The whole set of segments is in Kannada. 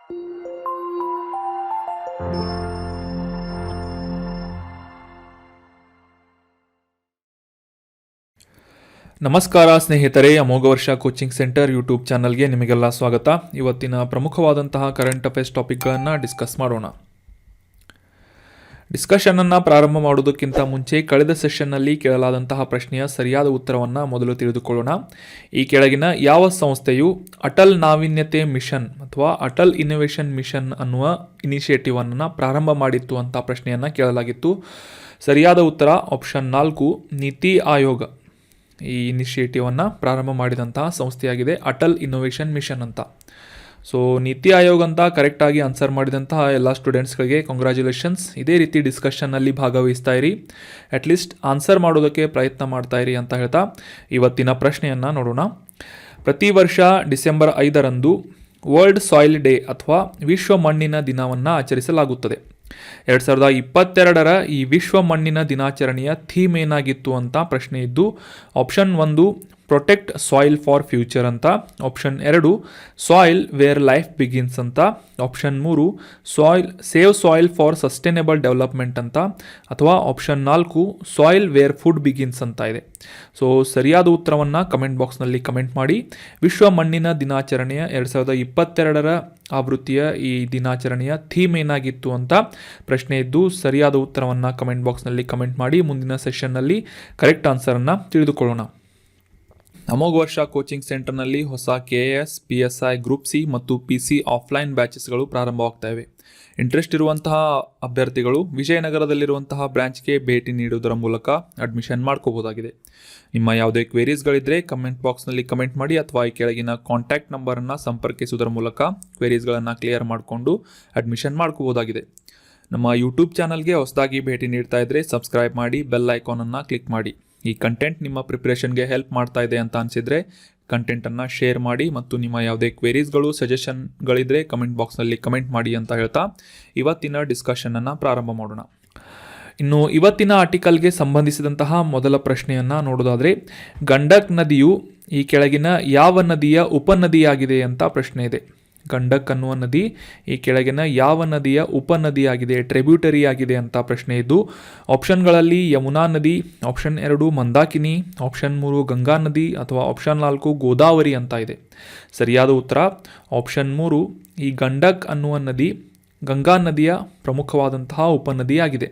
ನಮಸ್ಕಾರ ಸ್ನೇಹಿತರೆ, ಅಮೋಘ ವರ್ಷ ಕೋಚಿಂಗ್ ಸೆಂಟರ್ ಯೂಟ್ಯೂಬ್ ಚಾನಲ್ಗೆ ನಿಮಗೆಲ್ಲ ಸ್ವಾಗತ. ಇವತ್ತಿನ ಪ್ರಮುಖವಾದಂತಹ ಕರೆಂಟ್ ಅಫೇರ್ಸ್ ಟಾಪಿಕ್ಗಳನ್ನು ಡಿಸ್ಕಸ್ ಮಾಡೋಣ. ಡಿಸ್ಕಷನನ್ನು ಪ್ರಾರಂಭ ಮಾಡುವುದಕ್ಕಿಂತ ಮುಂಚೆ ಕಳೆದ ಸೆಷನ್ನಲ್ಲಿ ಕೇಳಲಾದಂತಹ ಪ್ರಶ್ನೆಯ ಸರಿಯಾದ ಉತ್ತರವನ್ನು ಮೊದಲು ತಿಳಿದುಕೊಳ್ಳೋಣ. ಈ ಕೆಳಗಿನ ಯಾವ ಸಂಸ್ಥೆಯು ಅಟಲ್ ನಾವೀನ್ಯತೆ ಮಿಷನ್ ಅಥವಾ ಅಟಲ್ ಇನ್ನೋವೇಷನ್ ಮಿಷನ್ ಅನ್ನುವ ಇನಿಷಿಯೇಟಿವ್ ಅನ್ನು ಪ್ರಾರಂಭ ಮಾಡಿತ್ತು ಅಂತ ಪ್ರಶ್ನೆಯನ್ನು ಕೇಳಲಾಗಿತ್ತು. ಸರಿಯಾದ ಉತ್ತರ ಆಪ್ಷನ್ 4, ನೀತಿ ಆಯೋಗ ಈ ಇನಿಷಿಯೇಟಿವನ್ನು ಪ್ರಾರಂಭ ಮಾಡಿದಂತಹ ಸಂಸ್ಥೆಯಾಗಿದೆ, ಅಟಲ್ ಇನ್ನೋವೇಷನ್ ಮಿಷನ್ ಅಂತ. ಸೊ ನೀತಿ ಆಯೋಗ ಅಂತ ಕರೆಕ್ಟಾಗಿ ಆನ್ಸರ್ ಮಾಡಿದಂತಹ ಎಲ್ಲ ಸ್ಟೂಡೆಂಟ್ಸ್ಗಳಿಗೆ ಕಂಗ್ರ್ಯಾಚುಲೇಷನ್ಸ್. ಇದೇ ರೀತಿ ಡಿಸ್ಕಷನ್ನಲ್ಲಿ ಭಾಗವಹಿಸ್ತಾ ಇರಿ, ಅಟ್ಲೀಸ್ಟ್ ಆನ್ಸರ್ ಮಾಡೋದಕ್ಕೆ ಪ್ರಯತ್ನ ಮಾಡ್ತಾ ಇರಿ ಅಂತ ಹೇಳ್ತಾ ಇವತ್ತಿನ ಪ್ರಶ್ನೆಯನ್ನು ನೋಡೋಣ. ಪ್ರತಿ ವರ್ಷ ಡಿಸೆಂಬರ್ 5ರಂದು ವರ್ಲ್ಡ್ ಸಾಯಿಲ್ ಡೇ ಅಥವಾ ವಿಶ್ವ ಮಣ್ಣಿನ ದಿನವನ್ನು ಆಚರಿಸಲಾಗುತ್ತದೆ. 2022ರ ಈ ವಿಶ್ವ ಮಣ್ಣಿನ ದಿನಾಚರಣೆಯ ಥೀಮ್ ಏನಾಗಿತ್ತು ಅಂತ ಪ್ರಶ್ನೆ ಇದ್ದು, option 1 protect soil for future ಅಂತ, option 2 soil where life begins ಅಂತ, option 3 save soil for sustainable development ಅಂತ, ಅಥವಾ option 4 soil where food begins ಅಂತ ಇದೆ. ಸೊ ಸರಿಯಾದ ಉತ್ತರವನ್ನು ಕಮೆಂಟ್ ಬಾಕ್ಸ್ನಲ್ಲಿ ಕಮೆಂಟ್ ಮಾಡಿ. ವಿಶ್ವ ಮಣ್ಣಿನ ದಿನಾಚರಣೆಯ 2022ರ ಆವೃತ್ತಿಯ ಈ ದಿನಾಚರಣೆಯ ಥೀಮ್ ಏನಾಗಿತ್ತು ಅಂತ ಪ್ರಶ್ನೆ ಇದ್ದು, ಸರಿಯಾದ ಉತ್ತರವನ್ನು ಕಮೆಂಟ್ ಬಾಕ್ಸ್ನಲ್ಲಿ ಕಮೆಂಟ್ ಮಾಡಿ. ಮುಂದಿನ ಸೆಷನ್ನಲ್ಲಿ ಕರೆಕ್ಟ್ ಆನ್ಸರನ್ನು ತಿಳಿದುಕೊಳ್ಳೋಣ. ಅಮೋಘ ವರ್ಷ ಕೋಚಿಂಗ್ ಸೆಂಟರ್ನಲ್ಲಿ ಹೊಸ KAS, PSI, ಗ್ರೂಪ್ ಸಿ ಮತ್ತು PC ಆಫ್ಲೈನ್ ಬ್ಯಾಚಸ್ಗಳು ಪ್ರಾರಂಭವಾಗ್ತಾ ಇವೆ. ಇಂಟ್ರೆಸ್ಟ್ ಇರುವಂತಹ ಅಭ್ಯರ್ಥಿಗಳು ವಿಜಯನಗರದಲ್ಲಿರುವಂತಹ ಬ್ರಾಂಚ್ಗೆ ಭೇಟಿ ನೀಡುವುದರ ಮೂಲಕ ಅಡ್ಮಿಷನ್ ಮಾಡ್ಕೋಬೋದಾಗಿದೆ. ನಿಮ್ಮ ಯಾವುದೇ ಕ್ವೇರೀಸ್ಗಳಿದ್ದರೆ ಕಮೆಂಟ್ ಬಾಕ್ಸ್ನಲ್ಲಿ ಕಮೆಂಟ್ ಮಾಡಿ, ಅಥವಾ ಈ ಕೆಳಗಿನ ಕಾಂಟ್ಯಾಕ್ಟ್ ನಂಬರನ್ನು ಸಂಪರ್ಕಿಸುವುದರ ಮೂಲಕ ಕ್ವೇರೀಸ್ಗಳನ್ನು ಕ್ಲಿಯರ್ ಮಾಡಿಕೊಂಡು ಅಡ್ಮಿಷನ್ ಮಾಡ್ಕೋಬೋದಾಗಿದೆ. ನಮ್ಮ ಯೂಟ್ಯೂಬ್ ಚಾನಲ್ಗೆ ಹೊಸದಾಗಿ ಭೇಟಿ ನೀಡ್ತಾ ಇದ್ದರೆ ಸಬ್ಸ್ಕ್ರೈಬ್ ಮಾಡಿ, ಬೆಲ್ ಐಕಾನನ್ನು ಕ್ಲಿಕ್ ಮಾಡಿ. ಈ ಕಂಟೆಂಟ್ ನಿಮ್ಮ ಪ್ರಿಪ್ರೇಷನ್ಗೆ ಹೆಲ್ಪ್ ಮಾಡ್ತಾ ಇದೆ ಅಂತ ಅನಿಸಿದರೆ ಕಂಟೆಂಟನ್ನು ಶೇರ್ ಮಾಡಿ, ಮತ್ತು ನಿಮ್ಮ ಯಾವುದೇ ಕ್ವೇರೀಸ್ಗಳು ಸಜೆಷನ್ಗಳಿದ್ದರೆ ಕಮೆಂಟ್ ಬಾಕ್ಸ್ನಲ್ಲಿ ಕಮೆಂಟ್ ಮಾಡಿ ಅಂತ ಹೇಳ್ತಾ ಇವತ್ತಿನ ಡಿಸ್ಕಷನನ್ನು ಪ್ರಾರಂಭ ಮಾಡೋಣ. ಇನ್ನು ಇವತ್ತಿನ ಆರ್ಟಿಕಲ್ಗೆ ಸಂಬಂಧಿಸಿದಂತಹ ಮೊದಲ ಪ್ರಶ್ನೆಯನ್ನು ನೋಡೋದಾದರೆ, ಗಂಡಕ್ ನದಿಯು ಈ ಕೆಳಗಿನ ಯಾವ ನದಿಯ ಉಪನದಿಯಾಗಿದೆ ಅಂತ ಪ್ರಶ್ನೆ ಇದೆ. ಗಂಡಕ್ ಅನ್ನುವ ನದಿ ಈ ಕೆಳಗಿನ ಯಾವ ನದಿಯ ಉಪನದಿಯಾಗಿದೆ, ಟ್ರಿಬ್ಯೂಟರಿ ಆಗಿದೆ ಅಂತ ಪ್ರಶ್ನೆ ಇದ್ದು, ಆಪ್ಷನ್ಗಳಲ್ಲಿ ಯಮುನಾ ನದಿ, ಆಪ್ಷನ್ 2 ಮಂದಾಕಿನಿ, ಆಪ್ಷನ್ 3 ಗಂಗಾ ನದಿ, ಅಥವಾ ಆಪ್ಷನ್ 4 ಗೋದಾವರಿ ಅಂತ ಇದೆ. ಸರಿಯಾದ ಉತ್ತರ ಆಪ್ಷನ್ 3, ಈ ಗಂಡಕ್ ಅನ್ನುವ ನದಿ ಗಂಗಾ ನದಿಯ ಪ್ರಮುಖವಾದಂತಹ ಉಪನದಿಯಾಗಿದೆ.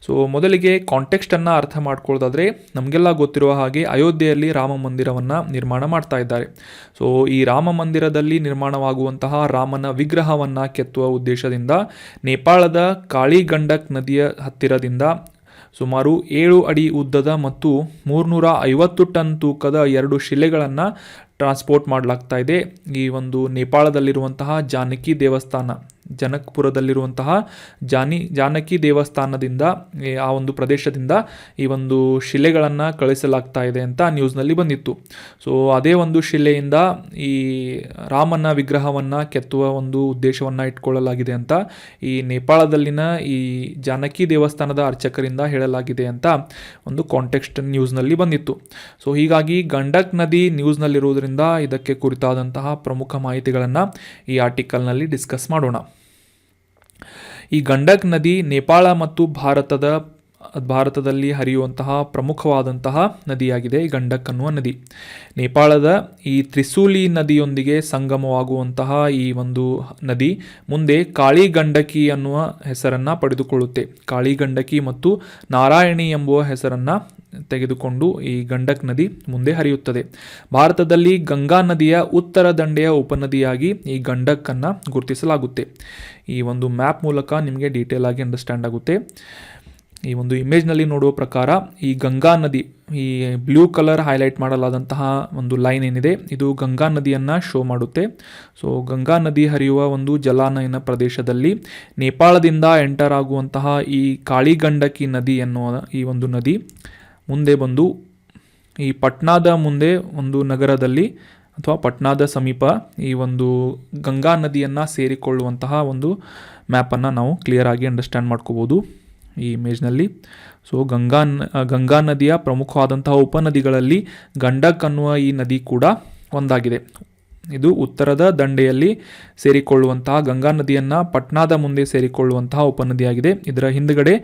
ಸೊ ಮೊದಲಿಗೆ ಕಾಂಟೆಕ್ಸ್ಟನ್ನು ಅರ್ಥ ಮಾಡ್ಕೊಳ್ಳೋದಾದರೆ, ನಮಗೆಲ್ಲ ಗೊತ್ತಿರುವ ಹಾಗೆ ಅಯೋಧ್ಯೆಯಲ್ಲಿ ರಾಮ ಮಂದಿರವನ್ನು ನಿರ್ಮಾಣ ಮಾಡ್ತಾ ಇದ್ದಾರೆ. ಸೊ ಈ ರಾಮ ಮಂದಿರದಲ್ಲಿ ನಿರ್ಮಾಣವಾಗುವಂತಹ ರಾಮನ ವಿಗ್ರಹವನ್ನು ಕೆತ್ತುವ ಉದ್ದೇಶದಿಂದ ನೇಪಾಳದ ಕಾಳಿ ಗಂಡಕ್ ನದಿಯ ಹತ್ತಿರದಿಂದ ಸುಮಾರು 7 ಅಡಿ ಉದ್ದದ ಮತ್ತು 350 ಟನ್ ತೂಕದ 2 ಶಿಲೆಗಳನ್ನು ಟ್ರಾನ್ಸ್ಪೋರ್ಟ್ ಮಾಡಲಾಗ್ತಾ ಇದೆ. ಈ ಒಂದು ನೇಪಾಳದಲ್ಲಿರುವಂತಹ ಜಾನಕಿ ದೇವಸ್ಥಾನ, ಜನಕಪುರದಲ್ಲಿರುವಂತಹ ಜಾನಕಿ ದೇವಸ್ಥಾನದಿಂದ, ಆ ಒಂದು ಪ್ರದೇಶದಿಂದ ಈ ಒಂದು ಶಿಲೆಗಳನ್ನು ಕಳಿಸಲಾಗ್ತಾ ಇದೆ ಅಂತ ನ್ಯೂಸ್ನಲ್ಲಿ ಬಂದಿತ್ತು. ಸೊ ಅದೇ ಒಂದು ಶಿಲೆಯಿಂದ ಈ ರಾಮನ ವಿಗ್ರಹವನ್ನು ಕೆತ್ತುವ ಒಂದು ಉದ್ದೇಶವನ್ನು ಇಟ್ಕೊಳ್ಳಲಾಗಿದೆ ಅಂತ ಈ ನೇಪಾಳದಲ್ಲಿನ ಈ ಜಾನಕಿ ದೇವಸ್ಥಾನದ ಅರ್ಚಕರಿಂದ ಹೇಳಲಾಗಿದೆ ಅಂತ ಒಂದು ಕಾಂಟೆಕ್ಸ್ಟ್ ನ್ಯೂಸ್ನಲ್ಲಿ ಬಂದಿತ್ತು. ಸೊ ಹೀಗಾಗಿ ಗಂಡಕ್ ನದಿ ನ್ಯೂಸ್ನಲ್ಲಿರುವುದರಿಂದ ಇದಕ್ಕೆ ಕುರಿತಾದಂತಹ ಪ್ರಮುಖ ಮಾಹಿತಿಗಳನ್ನು ಈ ಆರ್ಟಿಕಲ್ನಲ್ಲಿ ಡಿಸ್ಕಸ್ ಮಾಡೋಣ. ಈ ಗಂಡಕ್ ನದಿ ನೇಪಾಳ ಮತ್ತು ಭಾರತದಲ್ಲಿ ಹರಿಯುವಂತಹ ಪ್ರಮುಖವಾದಂತಹ ನದಿಯಾಗಿದೆ. ಈ ಗಂಡಕ್ ಅನ್ನುವ ನದಿ ನೇಪಾಳದ ಈ ತ್ರಿಸೂಲಿ ನದಿಯೊಂದಿಗೆ ಸಂಗಮವಾಗುವಂತಹ ಈ ಒಂದು ನದಿ ಮುಂದೆ ಕಾಳಿ ಗಂಡಕಿ ಅನ್ನುವ ಹೆಸರನ್ನು ಪಡೆದುಕೊಳ್ಳುತ್ತೆ. ಕಾಳಿ ಗಂಡಕಿ ಮತ್ತು ನಾರಾಯಣಿ ಎಂಬುವ ಹೆಸರನ್ನು ತೆಗೆದುಕೊಂಡು ಈ ಗಂಡಕ್ ನದಿ ಮುಂದೆ ಹರಿಯುತ್ತದೆ. ಭಾರತದಲ್ಲಿ ಗಂಗಾ ನದಿಯ ಉತ್ತರ ದಂಡೆಯ ಉಪನದಿಯಾಗಿ ಈ ಗಂಡಕ್ಕನ್ನು ಗುರುತಿಸಲಾಗುತ್ತೆ. ಈ ಒಂದು ಮ್ಯಾಪ್ ಮೂಲಕ ನಿಮಗೆ ಡೀಟೇಲ್ ಆಗಿ ಅಂಡರ್ಸ್ಟ್ಯಾಂಡ್ ಆಗುತ್ತೆ. ಈ ಒಂದು ಇಮೇಜ್ನಲ್ಲಿ ನೋಡುವ ಪ್ರಕಾರ ಈ ಗಂಗಾ ನದಿ, ಈ ಬ್ಲೂ ಕಲರ್ ಹೈಲೈಟ್ ಮಾಡಲಾದಂತಹ ಒಂದು ಲೈನ್ ಏನಿದೆ, ಇದು ಗಂಗಾ ನದಿಯನ್ನು ಶೋ ಮಾಡುತ್ತೆ. ಸೊ ಗಂಗಾ ನದಿ ಹರಿಯುವ ಒಂದು ಜಲಾನಯನ ಪ್ರದೇಶದಲ್ಲಿ ನೇಪಾಳದಿಂದ ಎಂಟರ್ ಆಗುವಂತಹ ಈ ಕಾಳಿ ಗಂಡಕಿ ನದಿ ಎನ್ನುವ ಈ ಒಂದು ನದಿ ಮುಂದೆ ಬಂದು ಈ ಪಟ್ನಾದ ಮುಂದೆ ಒಂದು ನಗರದಲ್ಲಿ ಅಥವಾ ಪಟ್ನಾದ ಸಮೀಪ ಈ ಒಂದು ಗಂಗಾ ನದಿಯನ್ನು ಸೇರಿಕೊಳ್ಳುವಂತಹ ಒಂದು ಮ್ಯಾಪನ್ನು ನಾವು ಕ್ಲಿಯರ್ ಆಗಿ ಅಂಡರ್ಸ್ಟ್ಯಾಂಡ್ ಮಾಡ್ಕೋಬೋದು ಈ ಇಮೇಜ್ನಲ್ಲಿ. ಸೊ ಗಂಗಾ ನದಿಯ ಪ್ರಮುಖವಾದಂತಹ ಉಪನದಿಗಳಲ್ಲಿ ಗಂಡಕ್ ಅನ್ನುವ ಈ ನದಿ ಕೂಡ ಒಂದಾಗಿದೆ. ಇದು ಉತ್ತರದ ದಂಡೆಯಲ್ಲಿ ಸೇರಿಕೊಳ್ಳುವಂತಹ ಗಂಗಾ ನದಿಯನ್ನು ಪಟ್ನಾದ ಮುಂದೆ ಸೇರಿಕೊಳ್ಳುವಂತಹ ಉಪನದಿಯಾಗಿದೆ. ಇದರ ಹಿಂದುಗಡೆ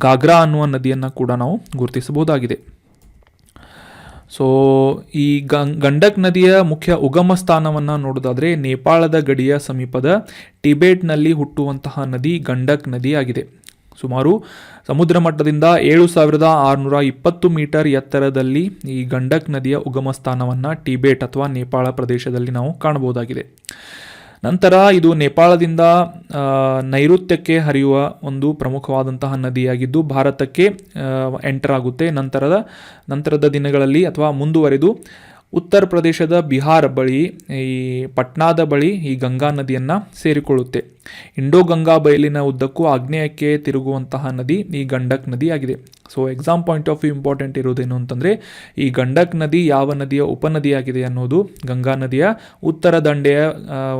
ಘಾಗ್ರಾ ಅನ್ನುವ ನದಿಯನ್ನು ಕೂಡ ನಾವು ಗುರುತಿಸಬಹುದಾಗಿದೆ. ಸೊ ಈ ಗಂಡಕ್ ನದಿಯ ಮುಖ್ಯ ಉಗಮ ಸ್ಥಾನವನ್ನು ನೋಡೋದಾದರೆ ನೇಪಾಳದ ಗಡಿಯ ಸಮೀಪದ ಟಿಬೇಟ್ನಲ್ಲಿ ಹುಟ್ಟುವಂತಹ ನದಿ ಗಂಡಕ್ ನದಿಯಾಗಿದೆ. ಸುಮಾರು ಸಮುದ್ರ ಮಟ್ಟದಿಂದ 7620 ಮೀಟರ್ ಎತ್ತರದಲ್ಲಿ ಈ ಗಂಡಕ್ ನದಿಯ ಉಗಮ ಸ್ಥಾನವನ್ನು ಟಿಬೇಟ್ ಅಥವಾ ನೇಪಾಳ ಪ್ರದೇಶದಲ್ಲಿ ನಾವು ಕಾಣಬಹುದಾಗಿದೆ. ನಂತರ ಇದು ನೇಪಾಳದಿಂದ ನೈಋತ್ಯಕ್ಕೆ ಹರಿಯುವ ಒಂದು ಪ್ರಮುಖವಾದಂತಹ ನದಿಯಾಗಿದ್ದು ಭಾರತಕ್ಕೆ ಎಂಟರ್ ಆಗುತ್ತೆ. ನಂತರದ ದಿನಗಳಲ್ಲಿ ಅಥವಾ ಮುಂದುವರೆದು ಉತ್ತರ ಪ್ರದೇಶದ ಬಿಹಾರ್ ಬಳಿ ಈ ಪಟ್ನಾದ ಬಳಿ ಈ ಗಂಗಾ ನದಿಯನ್ನು ಸೇರಿಕೊಳ್ಳುತ್ತೆ. ಇಂಡೋ ಗಂಗಾ ಬಯಲಿನ ಉದ್ದಕ್ಕೂ ಆಗ್ನೇಯಕ್ಕೆ ತಿರುಗುವಂತಹ ನದಿ ಈ ಗಂಡಕ್ ನದಿಯಾಗಿದೆ. So exam point of view important ಇರೋದೇನು ಅಂತಂದರೆ ಈ ಗಂಡಕ್ ನದಿ ಯಾವ ನದಿಯ ಉಪನದಿಯಾಗಿದೆ ಅನ್ನೋದು ಗಂಗಾ ನದಿಯ ಉತ್ತರ ದಂಡೆಯ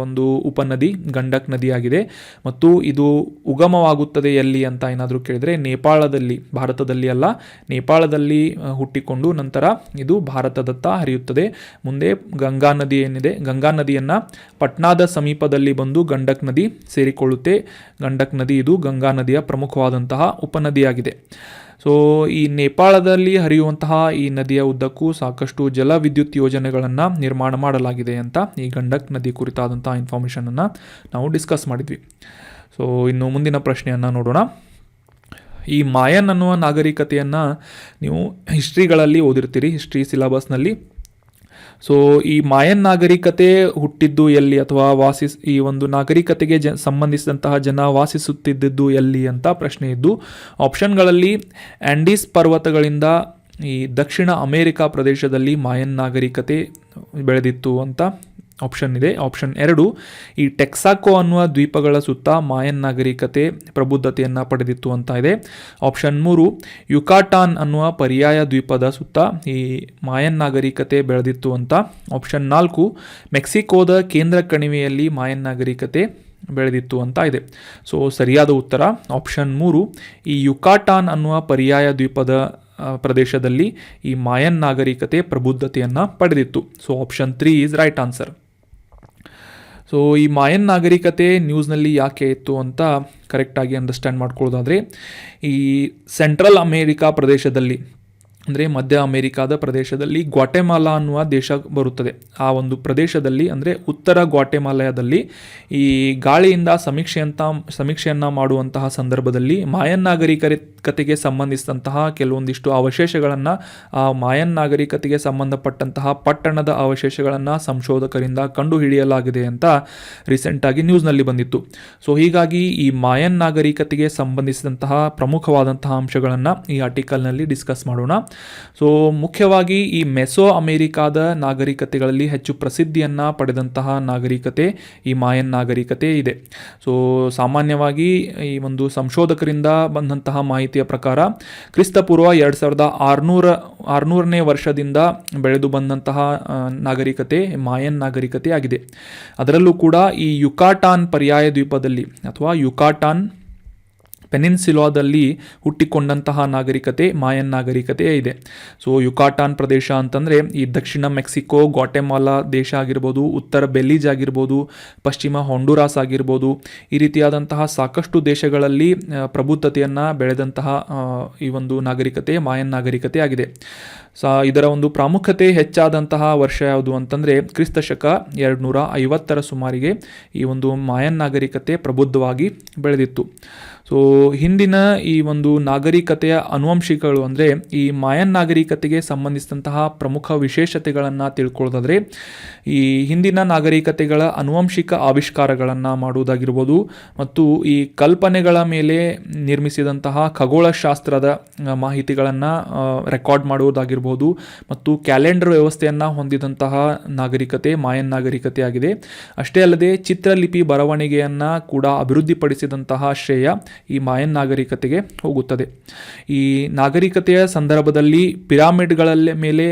ಒಂದು ಉಪನದಿ ಗಂಡಕ್ ನದಿಯಾಗಿದೆ. ಮತ್ತು ಇದು ಉಗಮವಾಗುತ್ತದೆ ಎಲ್ಲಿ ಅಂತ ಏನಾದರೂ ಕೇಳಿದರೆ ನೇಪಾಳದಲ್ಲಿ, ಭಾರತದಲ್ಲಿ ಅಲ್ಲ, ನೇಪಾಳದಲ್ಲಿ ಹುಟ್ಟಿಕೊಂಡು ನಂತರ ಇದು ಭಾರತದತ್ತ ಹರಿಯುತ್ತದೆ. ಮುಂದೆ ಗಂಗಾ ನದಿ ಏನಿದೆ, ಗಂಗಾ ನದಿಯನ್ನು ಪಟ್ನಾದ ಸಮೀಪದಲ್ಲಿ ಬಂದು ಗಂಡಕ್ ನದಿ ಸೇರಿಕೊಳ್ಳುತ್ತೆ. ಗಂಡಕ್ ನದಿ ಇದು ಗಂಗಾ ನದಿಯ ಪ್ರಮುಖವಾದಂತಹ ಉಪನದಿಯಾಗಿದೆ. ಸೊ ಈ ನೇಪಾಳದಲ್ಲಿ ಹರಿಯುವಂತಹ ಈ ನದಿಯ ಉದ್ದಕ್ಕೂ ಸಾಕಷ್ಟು ಜಲ ವಿದ್ಯುತ್ ಯೋಜನೆಗಳನ್ನು ನಿರ್ಮಾಣ ಮಾಡಲಾಗಿದೆ ಅಂತ ಈ ಗಂಡಕ್ ನದಿ ಕುರಿತಾದಂತಹ ಇನ್ಫಾರ್ಮೇಷನನ್ನು ನಾವು ಡಿಸ್ಕಸ್ ಮಾಡಿದ್ವಿ. ಸೊ ಇನ್ನು ಮುಂದಿನ ಪ್ರಶ್ನೆಯನ್ನು ನೋಡೋಣ. ಈ ಮಾಯನ್ ಅನ್ನುವ ನಾಗರಿಕತೆಯನ್ನು ನೀವು ಹಿಸ್ಟ್ರಿಗಳಲ್ಲಿ ಓದಿರ್ತೀರಿ, ಹಿಸ್ಟ್ರಿ ಸಿಲೆಬಸ್ನಲ್ಲಿ. ಸೊ ಈ ಮಾಯನ್ ನಾಗರಿಕತೆ ಹುಟ್ಟಿದ್ದು ಎಲ್ಲಿ ಅಥವಾ ಈ ಒಂದು ನಾಗರಿಕತೆಗೆ ಸಂಬಂಧಿಸಿದಂತಹ ಜನ ವಾಸಿಸುತ್ತಿದ್ದು ಎಲ್ಲಿ ಅಂತ ಪ್ರಶ್ನೆ ಇದ್ದು, ಆಪ್ಷನ್ಗಳಲ್ಲಿ ಆ್ಯಂಡೀಸ್ ಪರ್ವತಗಳಿಂದ ಈ ದಕ್ಷಿಣ ಅಮೇರಿಕಾ ಪ್ರದೇಶದಲ್ಲಿ ಮಾಯನ್ ನಾಗರಿಕತೆ ಬೆಳೆದಿತ್ತು ಅಂತ ಆಪ್ಷನ್ ಇದೆ. ಆಪ್ಷನ್ 2 ಈ ಟೆಕ್ಸಾಕೋ ಅನ್ನುವ ದ್ವೀಪಗಳ ಸುತ್ತ ಮಾಯನ್ ನಾಗರಿಕತೆ ಪ್ರಬುದ್ಧತೆಯನ್ನು ಪಡೆದಿತ್ತು ಅಂತ ಇದೆ. ಆಪ್ಷನ್ 3 ಯುಕಾಟಾನ್ ಅನ್ನುವ ಪರ್ಯಾಯ ದ್ವೀಪದ ಸುತ್ತ ಈ ಮಾಯನ್ ನಾಗರಿಕತೆ ಬೆಳೆದಿತ್ತು ಅಂತ. ಆಪ್ಷನ್ 4 ಮೆಕ್ಸಿಕೋದ ಕೇಂದ್ರ ಕಣಿವೆಯಲ್ಲಿ ಮಾಯನ್ ನಾಗರಿಕತೆ ಬೆಳೆದಿತ್ತು ಅಂತ ಇದೆ. ಸೊ ಸರಿಯಾದ ಉತ್ತರ ಆಪ್ಷನ್ 3 ಈ ಯುಕಾಟಾನ್ ಅನ್ನುವ ಪರ್ಯಾಯ ದ್ವೀಪದ ಪ್ರದೇಶದಲ್ಲಿ ಈ ಮಾಯನ್ ನಾಗರಿಕತೆ ಪ್ರಬುದ್ಧತೆಯನ್ನು ಪಡೆದಿತ್ತು. So option 3 is right answer. So ಈ ಮಾಯನ್ ನಾಗರಿಕತೆ ನ್ಯೂಸ್ನಲ್ಲಿ ಯಾಕೆ ಇತ್ತು ಅಂತ ಕರೆಕ್ಟಾಗಿ ಅಂಡರ್ಸ್ಟ್ಯಾಂಡ್ ಮಾಡ್ಕೊಳ್ಳೋದಾದರೆ, ಈ ಸೆಂಟ್ರಲ್ ಅಮೇರಿಕಾ ಪ್ರದೇಶದಲ್ಲಿ ಅಂದರೆ ಮಧ್ಯ ಅಮೇರಿಕಾದ ಪ್ರದೇಶದಲ್ಲಿ ಗ್ವಾಟೆಮಾಲಾ ಅನ್ನುವ ದೇಶ ಬರುತ್ತದೆ. ಆ ಒಂದು ಪ್ರದೇಶದಲ್ಲಿ ಅಂದರೆ ಉತ್ತರ ಗ್ವಾಟೆಮಾಲಯದಲ್ಲಿ ಈ ಗಾಳಿಯಿಂದ ಸಮೀಕ್ಷೆಯನ್ನು ಮಾಡುವಂತಹ ಸಂದರ್ಭದಲ್ಲಿ ಮಾಯನ್ ನಾಗರಿಕತೆಗೆ ಸಂಬಂಧಿಸಿದಂತಹ ಕೆಲವೊಂದಿಷ್ಟು ಅವಶೇಷಗಳನ್ನು, ಆ ಮಾಯನ್ ನಾಗರಿಕತೆಗೆ ಸಂಬಂಧಪಟ್ಟಂತಹ ಪಟ್ಟಣದ ಅವಶೇಷಗಳನ್ನು ಸಂಶೋಧಕರಿಂದ ಕಂಡುಹಿಡಿಯಲಾಗಿದೆ ಅಂತ ರೀಸೆಂಟಾಗಿ ನ್ಯೂಸ್ನಲ್ಲಿ ಬಂದಿತ್ತು. ಸೊ ಹೀಗಾಗಿ ಈ ಮಾಯನ್ ನಾಗರಿಕತೆಗೆ ಸಂಬಂಧಿಸಿದಂತಹ ಪ್ರಮುಖವಾದಂತಹ ಅಂಶಗಳನ್ನು ಈ ಆರ್ಟಿಕಲ್ನಲ್ಲಿ ಡಿಸ್ಕಸ್ ಮಾಡೋಣ. ಸೊ ಮುಖ್ಯವಾಗಿ ಈ ಮೆಸೋ ಅಮೇರಿಕಾದ ನಾಗರಿಕತೆಗಳಲ್ಲಿ ಹೆಚ್ಚು ಪ್ರಸಿದ್ಧಿಯನ್ನು ಪಡೆದಂತಹ ನಾಗರಿಕತೆ ಈ ಮಾಯನ್ ನಾಗರಿಕತೆ ಇದೆ. ಸೊ ಸಾಮಾನ್ಯವಾಗಿ ಈ ಒಂದು ಸಂಶೋಧಕರಿಂದ ಬಂದಂತಹ ಮಾಹಿತಿಯ ಪ್ರಕಾರ ಕ್ರಿಸ್ತಪೂರ್ವ 2600ನೇ ವರ್ಷದಿಂದ ಬೆಳೆದು ಬಂದಂತಹ ನಾಗರಿಕತೆ ಮಾಯನ್ ನಾಗರಿಕತೆ ಆಗಿದೆ. ಅದರಲ್ಲೂ ಕೂಡ ಈ ಯುಕಾಟಾನ್ ಪರ್ಯಾಯ ದ್ವೀಪದಲ್ಲಿ ಅಥವಾ ಯುಕಾಟಾನ್ ಪೆನಿನ್ಸುಲಾದಲ್ಲಿ ಹುಟ್ಟಿಕೊಂಡಂತಹ ನಾಗರಿಕತೆ ಮಾಯನ್ ನಾಗರಿಕತೆ ಇದೆ. ಸೊ ಯುಕಾಟಾನ್ ಪ್ರದೇಶ ಅಂತಂದರೆ ಈ ದಕ್ಷಿಣ ಮೆಕ್ಸಿಕೋ, ಗ್ವಾಟೆಮಾಲಾ ದೇಶ ಆಗಿರ್ಬೋದು, ಉತ್ತರ ಬೆಲೀಜ್ ಆಗಿರ್ಬೋದು, ಪಶ್ಚಿಮ ಹೊಂಡುರಾಸ್ ಆಗಿರ್ಬೋದು, ಈ ರೀತಿಯಾದಂತಹ ಸಾಕಷ್ಟು ದೇಶಗಳಲ್ಲಿ ಪ್ರಬುದ್ಧತೆಯನ್ನು ಬೆಳೆದಂತಹ ಈ ಒಂದು ನಾಗರಿಕತೆ ಮಾಯನ್ ನಾಗರಿಕತೆ ಆಗಿದೆ. ಇದರ ಒಂದು ಪ್ರಾಮುಖ್ಯತೆ ಹೆಚ್ಚಾದಂತಹ ವರ್ಷ ಯಾವುದು ಅಂತಂದರೆ ಕ್ರಿಸ್ತಶಕ 250ರ ಸುಮಾರಿಗೆ ಈ ಒಂದು ಮಾಯನ್ ನಾಗರಿಕತೆ ಪ್ರಬುದ್ಧವಾಗಿ ಬೆಳೆದಿತ್ತು. ಸೊ ಹಿಂದಿನ ಈ ಒಂದು ನಾಗರಿಕತೆಯ ಆನುವಂಶಿಕಗಳು ಅಂದರೆ ಈ ಮಾಯನ್ ನಾಗರಿಕತೆಗೆ ಸಂಬಂಧಿಸಿದಂತಹ ಪ್ರಮುಖ ವಿಶೇಷತೆಗಳನ್ನು ತಿಳ್ಕೊಳ್ಳೋದಾದರೆ, ಈ ಹಿಂದಿನ ನಾಗರಿಕತೆಗಳ ಆನುವಂಶಿಕ ಆವಿಷ್ಕಾರಗಳನ್ನು ಮಾಡುವುದಾಗಿರ್ಬೋದು ಮತ್ತು ಈ ಕಲ್ಪನೆಗಳ ಮೇಲೆ ನಿರ್ಮಿಸಿದಂತಹ ಖಗೋಳಶಾಸ್ತ್ರದ ಮಾಹಿತಿಗಳನ್ನು ರೆಕಾರ್ಡ್ ಮಾಡುವುದಾಗಿರ್ಬೋದು ಮತ್ತು ಕ್ಯಾಲೆಂಡರ್ ವ್ಯವಸ್ಥೆಯನ್ನು ಹೊಂದಿದಂತಹ ನಾಗರಿಕತೆ ಮಾಯನ್ ನಾಗರಿಕತೆ ಆಗಿದೆ. ಅಷ್ಟೇ ಅಲ್ಲದೆ ಚಿತ್ರಲಿಪಿ ಬರವಣಿಗೆಯನ್ನು ಕೂಡ ಅಭಿವೃದ್ಧಿಪಡಿಸಿದಂತಹ ಶ್ರೇಯ ಈ ಮಾಯನ್ ನಾಗರಿಕತೆಗೆ ಹೋಗುತ್ತದೆ. ಈ ನಾಗರಿಕತೆಯ ಸಂದರ್ಭದಲ್ಲಿ ಪಿರಾಮಿಡ್ಗಳ ಮೇಲೆ